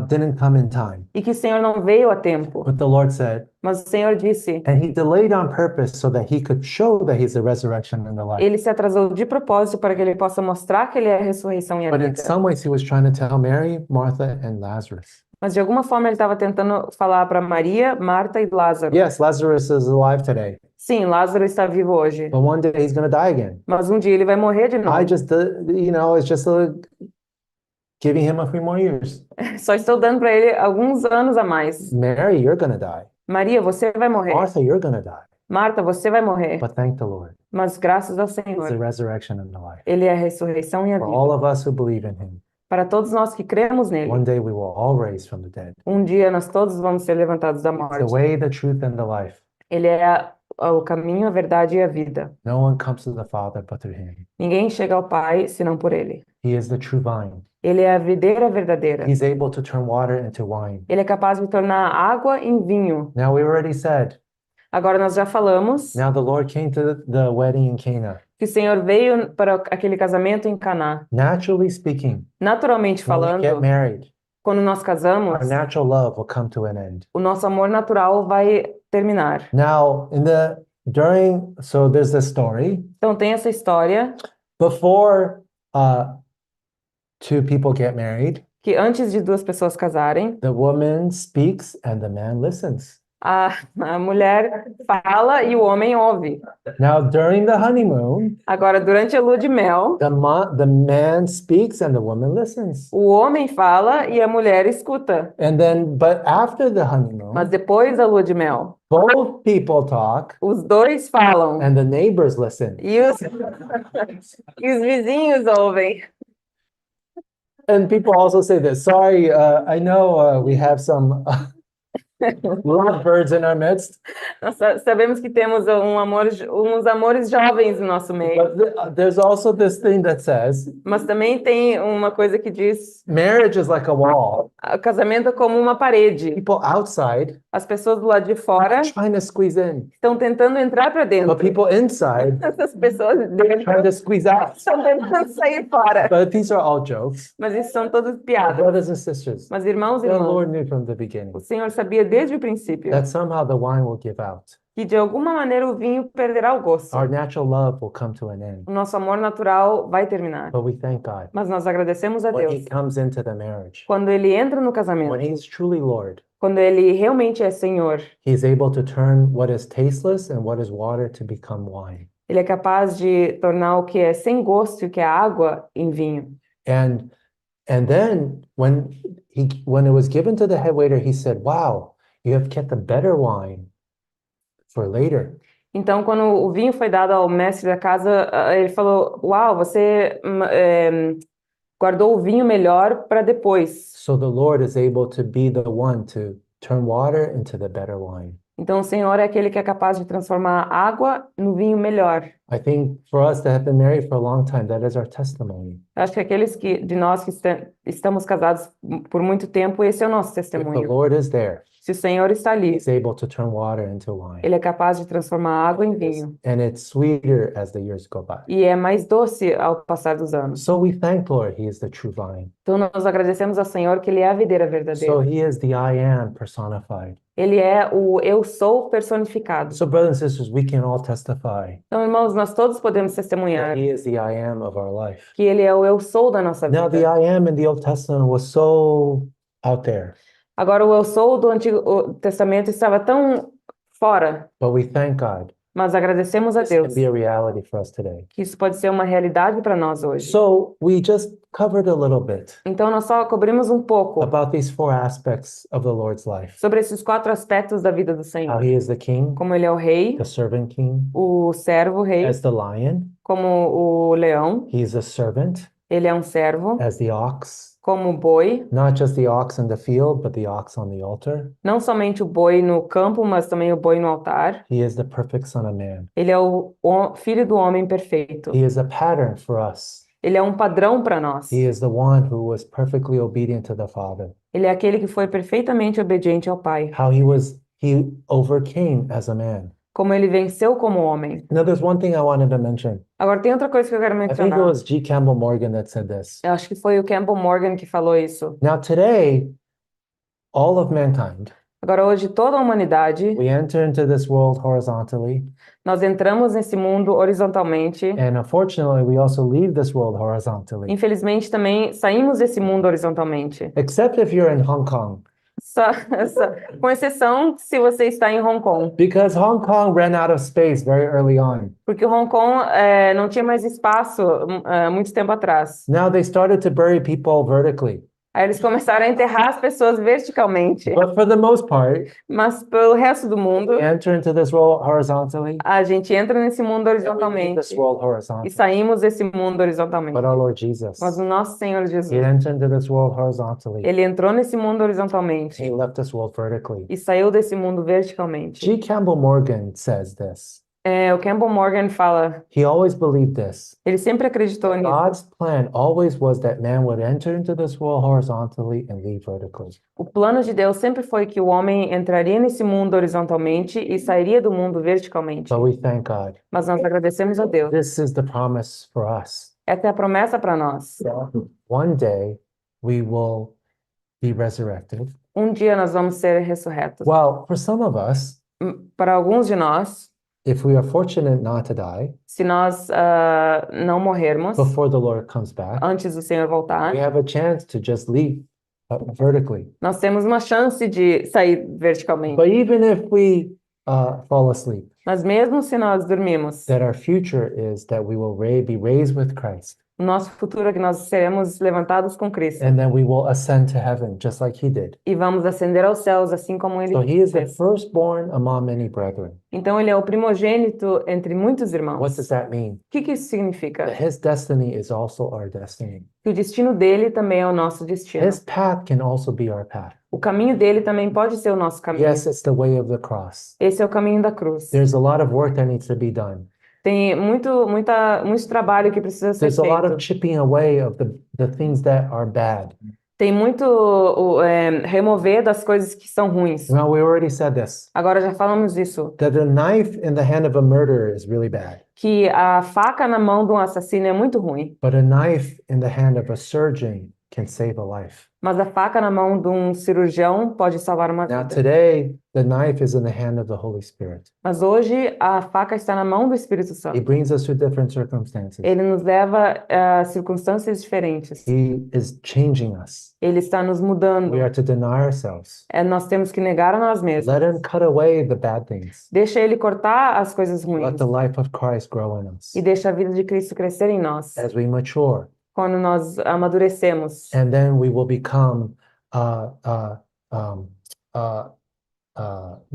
didn't come in time. e que o Senhor não veio a tempo. But the Lord said, Mas o Senhor disse, and he delayed on purpose so that he could show that he's the resurrection and the life. ele se atrasou de propósito para que ele possa mostrar que ele é a ressurreição e a But in vida. some ways, he was trying to tell Mary, Martha, and Lazarus. Mas de alguma forma ele estava tentando falar para Maria, Marta e Lázaro. Yes, Lazarus is alive today, Sim, Lázaro está vivo hoje, but one day he's going to die again. mas um dia ele vai morrer de novo. I just, it's just giving him a few more years. Só estou dando para ele alguns anos a mais. Mary, you're going to die. Maria, você vai morrer. Martha, you're going to die. Marta, você vai morrer. But thank the Lord. Mas graças ao It's the Senhor, resurrection and the life. ele é a ressurreição e a For vida. all of us who believe in him, Para todos nós que cremos nele, one day we will all raise from the dead. um dia nós todos vamos ser levantados da It's the morte. way, the truth, and the life. Ele é o caminho, a verdade e a vida. No one comes to the Father but through him. Ninguém chega ao Pai senão por ele. He is the true vine. Ele é a videira verdadeira. He's able to turn water into wine. Ele é capaz de tornar água em vinho. Now, we already said, Agora nós já falamos now the Lord came to the wedding in Cana. que o Senhor veio para aquele casamento em Caná. Naturally speaking, Naturalmente when we get falando, married, quando nós casamos, our natural love will come to an end. o nosso amor natural vai terminar. Now, so there's this story. Então tem essa história Before two people get married, que antes de duas pessoas casarem, the woman speaks and the man listens. a mulher fala e o homem ouve. Now, during the honeymoon, Agora, durante a lua de mel, the man speaks and the woman listens. o homem fala e a mulher escuta. But after the honeymoon, Mas depois da lua de mel, both people talk os dois falam and the neighbors listen. e os, e os vizinhos ouvem. And people also say this. Sorry, I know we have some lovebirds in our midst, Nós sabemos que temos uns amores jovens no nosso meio, but there's also this thing that says mas também tem uma coisa que diz: marriage is like a wall. o casamento é como uma parede. People outside As pessoas do lado de fora trying to squeeze in, estão tentando entrar para but dentro. people inside Essas pessoas dentro trying to squeeze out. estão tentando sair fora. But these are all jokes. Mas isso são todas piadas. Brothers and sisters, Mas irmãos e the irmãs, Lord knew from the beginning o Senhor sabia desde o princípio that somehow the wine will give out. que de alguma maneira o vinho perderá o gosto. Our natural love will come to an end. O nosso amor natural vai terminar. But we thank God Mas nós agradecemos a when Deus He comes into the marriage, quando ele entra no when casamento, He's truly Lord. quando ele realmente é Senhor. He is able to turn what is tasteless and what is water to become wine. Ele é capaz de tornar o que é sem gosto e o que é água em vinho. And then when it was given to the head waiter, he said, "Wow, you have kept the better wine for later." Então, quando o vinho foi dado ao mestre da casa, ele falou: Uau, você guardou o vinho melhor para depois. So the Lord is able to be the one to turn water into the better wine. Então, o Senhor é aquele que é capaz de transformar água no vinho melhor. I think for us that have been married for a long time, that is our testimony. Acho que de nós que estamos casados por muito tempo, esse é o nosso If the testemunho. Lord is there, Se o Senhor está ali, He's able to turn water into wine. ele é capaz de transformar água em vinho. And it's sweeter as the years go by. E é mais doce ao passar dos anos. So we thank the Lord, He is the true vine. Então, nós agradecemos ao Senhor que ele é a videira So verdadeira. He is the I am personified. Ele é o eu sou personificado. So brothers and sisters, we can all testify Então, irmãos, nós todos podemos that testemunhar He is the I am of our life. que ele é o eu sou da nossa Now, the vida. I am in the Old Testament was so out there, Agora, o eu sou do Antigo Testamento estava tão fora, but we thank God. mas agradecemos a This can Deus be a reality for us today. que isso pode ser uma realidade para nós hoje. So we just covered a little bit Então, nós só cobrimos um pouco about these four aspects of the Lord's life. sobre esses 4 aspectos da vida do How Senhor. He is the King, Como ele é o rei, the servant King, o servo rei, as the lion, como o leão, He is a servant, ele é um servo, as the ox, como o boi, not just the ox in the field, but the ox on the altar. não somente o boi no campo, mas também o boi no altar. He is the perfect Son of Man. Ele é o filho do homem perfeito. He is a pattern for us. Ele é um padrão para nós. He is the one who was perfectly obedient to the Father. Ele é aquele que foi perfeitamente obediente ao Pai. How he he overcame as a man. como ele venceu como homem. Now, there's one thing I wanted to mention. Agora, tem outra coisa que eu quero I think it mencionar. was G. Campbell Morgan that said this. Eu acho que foi o Campbell Morgan que falou isso. Now, today, all of mankind, Agora, hoje, toda a humanidade, we enter into this world horizontally, nós entramos nesse mundo horizontalmente. and unfortunately, we also leave this world horizontally. Infelizmente, também saímos desse mundo horizontalmente. Except if you're in Hong Kong, Com exceção se você está em Hong Kong. because Hong Kong ran out of space very early on. Porque Hong Kong não tinha mais espaço muito tempo atrás. Now they started to bury people vertically. Aí eles começaram a enterrar as pessoas verticalmente. But for the most part, Mas pelo resto do mundo, we enter into this world horizontally, a gente entra nesse mundo and we leave horizontalmente this world e horizontally. saímos desse mundo horizontalmente. But our Lord Jesus, Mas o nosso Senhor He Jesus, entered into this world horizontally. ele entrou nesse mundo horizontalmente He left this world vertically. e saiu desse mundo verticalmente. G. Campbell Morgan says this. O Campbell Morgan fala, He always believed this. ele sempre acreditou nisso. God's plan always was that man would enter into this world horizontally and leave vertically. O plano de Deus sempre foi que o homem entraria nesse mundo horizontalmente e sairia do mundo verticalmente. But we thank God. Mas nós agradecemos a Deus. This is the promise for us. Essa é a promessa para nós. One day we will be resurrected. Um dia nós vamos ser ressurretos. Well, for some of us, Para alguns de nós, if we are fortunate not to die se nós não morrermos before the Lord comes back, antes do Senhor voltar, we have a chance to just leave vertically. nós temos uma chance de sair verticalmente. But even if we fall asleep, Mas mesmo se nós dormimos, that our future is that we will be raised with Christ, o nosso futuro é que nós seremos levantados com Cristo and then we will ascend to heaven just like He did. e vamos ascender aos céus assim como Ele So He is the fez. firstborn among many brethren. Então Ele é o primogênito entre muitos irmãos. What does that mean? O que isso significa? That His destiny is also our destiny. Que o destino dele também é o nosso destino. His path can also be our path. O caminho dele também pode ser o nosso caminho. Yes, it's the way of the cross. Esse é o caminho da cruz. There's a lot of work that needs to be done. Tem muito trabalho que precisa ser There's a lot feito. of chipping away of the things that are bad. Tem muito remover das coisas que são ruins. Now, we already said this, Agora já falamos disso, that the knife in the hand of a murderer is really bad, que a faca na mão de um assassino é muito ruim, but a knife in the hand of a surgeon can save a life. mas a faca na mão de um cirurgião pode salvar uma Now, vida. today, the knife is in the hand of the Holy Spirit. Mas hoje a faca está na mão do Espírito He Santo. brings us through different circumstances. Ele nos leva a circunstâncias diferentes. He is changing us. Ele está nos mudando. We are to deny ourselves. Nós temos que negar a nós mesmos. Let Him cut away the bad things. Deixa ele cortar as coisas Let ruins the life of Christ grow in us e deixa a vida de Cristo crescer em nós. as we mature. Quando nós amadurecemos, And then we will become uh, uh, um,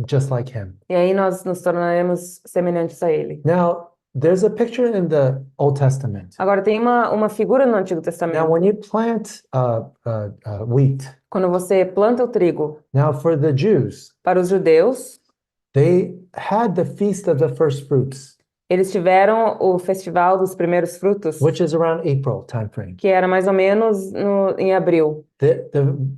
just like Him. e aí nós nos tornaremos semelhantes a ele. Now, there's a picture in the Old Testament. Agora tem uma figura no Antigo Now, Testamento. when you plant wheat, Quando você planta o trigo, now for the Jews, para os judeus, they had the feast of the first fruits, eles tiveram o festival dos primeiros frutos, which is around April timeframe. que era mais ou menos em abril,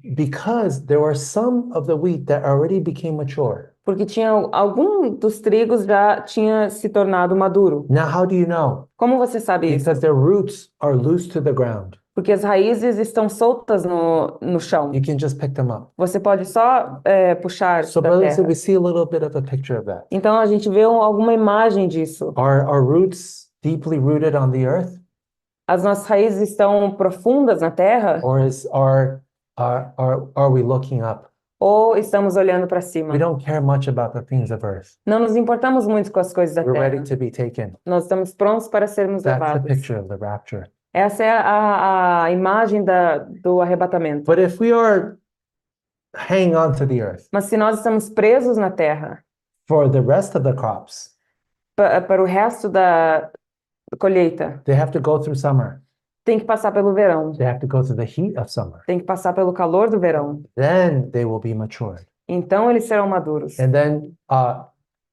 Because there were some of the wheat that already became mature. porque tinha algum dos trigos já tinha se tornado maduro. Now, how do you know? Como você sabe isso? Because their roots are loose to the ground. Porque as raízes estão soltas no chão. You can just pick them up. Você pode só puxar So, da brothers, terra. we see a little bit of a picture of that. Então a gente vê alguma imagem disso. Are our roots deeply rooted on the earth, As nossas raízes estão profundas na terra or are we looking up? ou estamos olhando para cima? We don't care much about the things of earth. Não nos importamos muito com as coisas da We're ready terra. to be taken. Nós estamos prontos para sermos That's the levados. picture of the rapture. Essa é a imagem do arrebatamento. But if we are hanging on to the earth Mas se nós estamos presos na terra for the rest of the crops, para o resto da colheita, they have to go through summer. tem que passar pelo verão, They have to go through the heat of summer. tem que passar pelo calor do verão. Then they will be matured. Então eles serão maduros. And then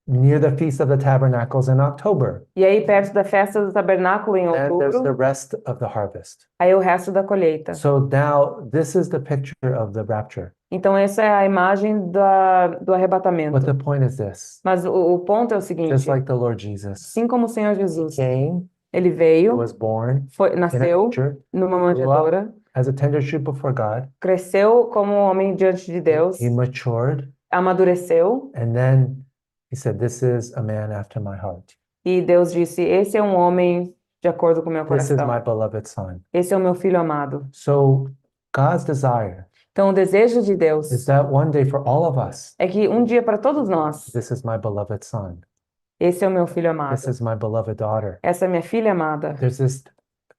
near the Feast of the Tabernacles in October. E aí, perto da festa do tabernáculo em And there's the outubro, rest of the harvest. aí o resto da colheita. So now this is the picture of the rapture. Então, essa é a imagem do But arrebatamento. the point is this, Mas o ponto é o just seguinte: like the Lord Jesus assim como o Senhor Jesus, came, ele veio, was born in a nasceu manger, numa manjedoura, as a tender shoot before God, cresceu como um homem diante de Deus, he matured, amadureceu, and then he said, "This is a man after my heart. e Deus disse: Esse é um homem de acordo com o meu This is my coração. beloved son." Esse é o meu filho amado. So God's desire Então, o desejo de is Deus that one day for all of us, é que um dia para todos nós, this is my beloved son. esse é o meu filho This amado. is my beloved daughter. Essa é minha filha amada. There's this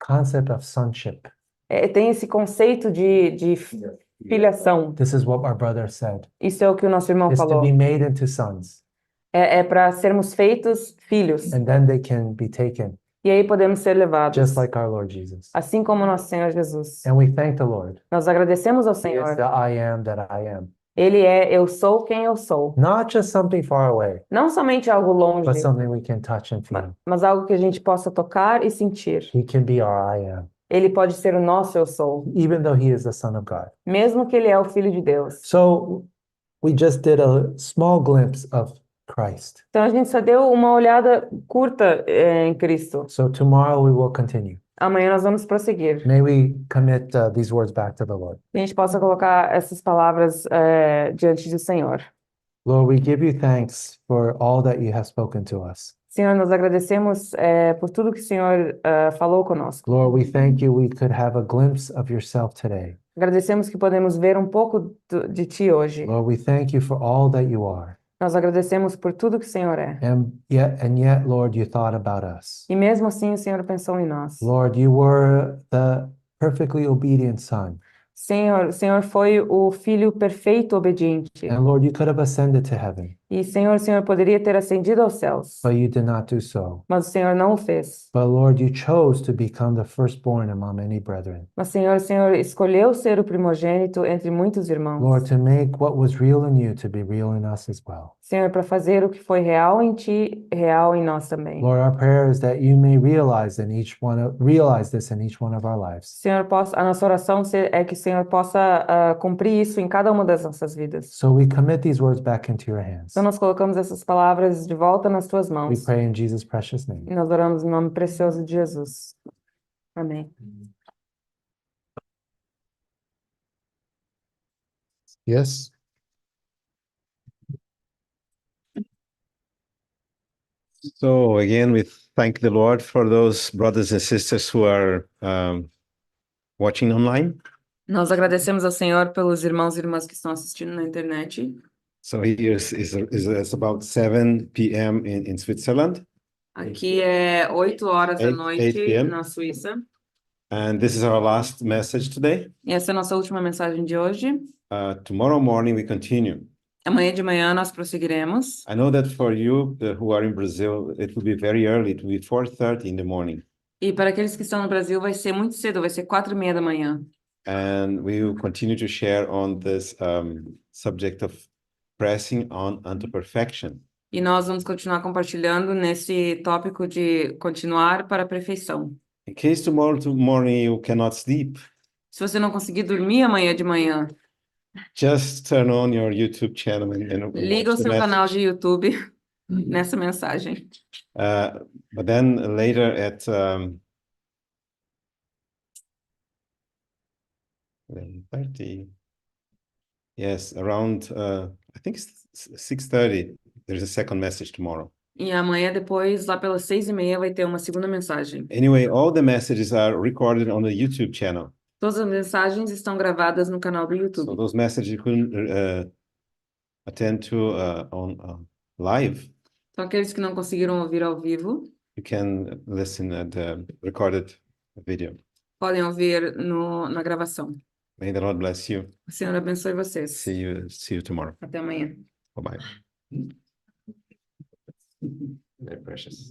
concept of sonship. Tem esse conceito de filiação. This is what our brother said. Isso é o que o nosso irmão Is to falou. be made into sons, É para sermos feitos filhos. and then they can be taken, E aí podemos ser levados. just like our Lord Jesus. Assim como nosso Senhor Jesus. And we thank the Lord. Nós agradecemos ao He is Senhor. the I am that I am. Ele é eu sou quem eu sou. Not just something far away, Não somente algo longe, but something we can touch and feel. mas algo que a gente possa tocar e sentir. He can be our I am, Ele pode ser o nosso eu sou, even though he is the Son of God. mesmo que ele é o Filho de Deus. So we just did a small glimpse of Christ. Então a gente só deu uma olhada curta em Cristo. So tomorrow we will continue. Amanhã nós vamos prosseguir. May we commit these words back to the Lord. Que a gente possa colocar essas palavras diante do Senhor. Lord, we give you thanks for all that you have spoken to us. Senhor, nós agradecemos por tudo que o Senhor falou conosco. Lord, we thank you we could have a glimpse of yourself today. Agradecemos que podemos ver um pouco de Ti hoje. Lord, we thank you for all that you are. Nós agradecemos por tudo que o Senhor é. And yet, Lord, you thought about us. E mesmo assim o Senhor pensou em nós. Lord, you were the perfectly obedient Son. Senhor, o Senhor foi o Filho perfeito obediente. And Lord, you could have ascended to heaven, E Senhor, o Senhor poderia ter ascendido aos céus. but you did not do so. Mas o Senhor não o fez. But Lord, you chose to become the firstborn among many brethren. Mas Senhor, o Senhor escolheu ser o primogênito entre muitos irmãos. Lord, to make what was real in you to be real in us as well. Senhor, para fazer o que foi real em Ti, real em nós também. Lord, our prayer is that you may realize this in each one of our lives. Senhor, a nossa oração é que o Senhor possa cumprir isso em cada uma das nossas vidas. So we commit these words back into your hands. Então nós colocamos essas palavras de volta nas Tuas We mãos. pray in Jesus' precious E name. nós oramos no nome precioso de Jesus. Amém. Yes. So again, we thank the Lord for those brothers and sisters who are watching online. Nós agradecemos ao Senhor pelos irmãos e irmãs que estão assistindo na internet. So here is about 7 p.m. in Switzerland, Aqui é 8 horas da 8 noite p.m. na Suíça. and this is our last message today. E essa é a nossa última mensagem de hoje. Tomorrow morning we continue. Amanhã de manhã nós prosseguiremos. I know that for you who are in Brazil, it will be very early. It will be 4:30 in the morning, E para aqueles que estão no Brasil vai ser muito cedo, vai ser 4:30 da manhã. and we will continue to share on this subject of pressing on unto perfection. E nós vamos continuar compartilhando nesse tópico de continuar para a perfeição. In case tomorrow morning you cannot sleep, Se você não conseguir dormir amanhã de manhã, just turn on your YouTube channel and liga o watch the seu canal message. de YouTube nessa mensagem. But then later at 11:30, yes, around I think it's 6:30. There's a second message tomorrow. E amanhã depois, lá pelas 6:30, vai ter uma segunda mensagem. Anyway, all the messages are recorded on the YouTube channel. Todas as mensagens estão gravadas no canal do So YouTube. those messages you couldn't attend to on live, Então, aqueles que não conseguiram ouvir ao vivo, you can listen at the recorded video. podem ouvir na gravação. May the Lord bless you. O Senhor abençoe vocês. See you tomorrow. Até amanhã. Bye-bye. Very precious.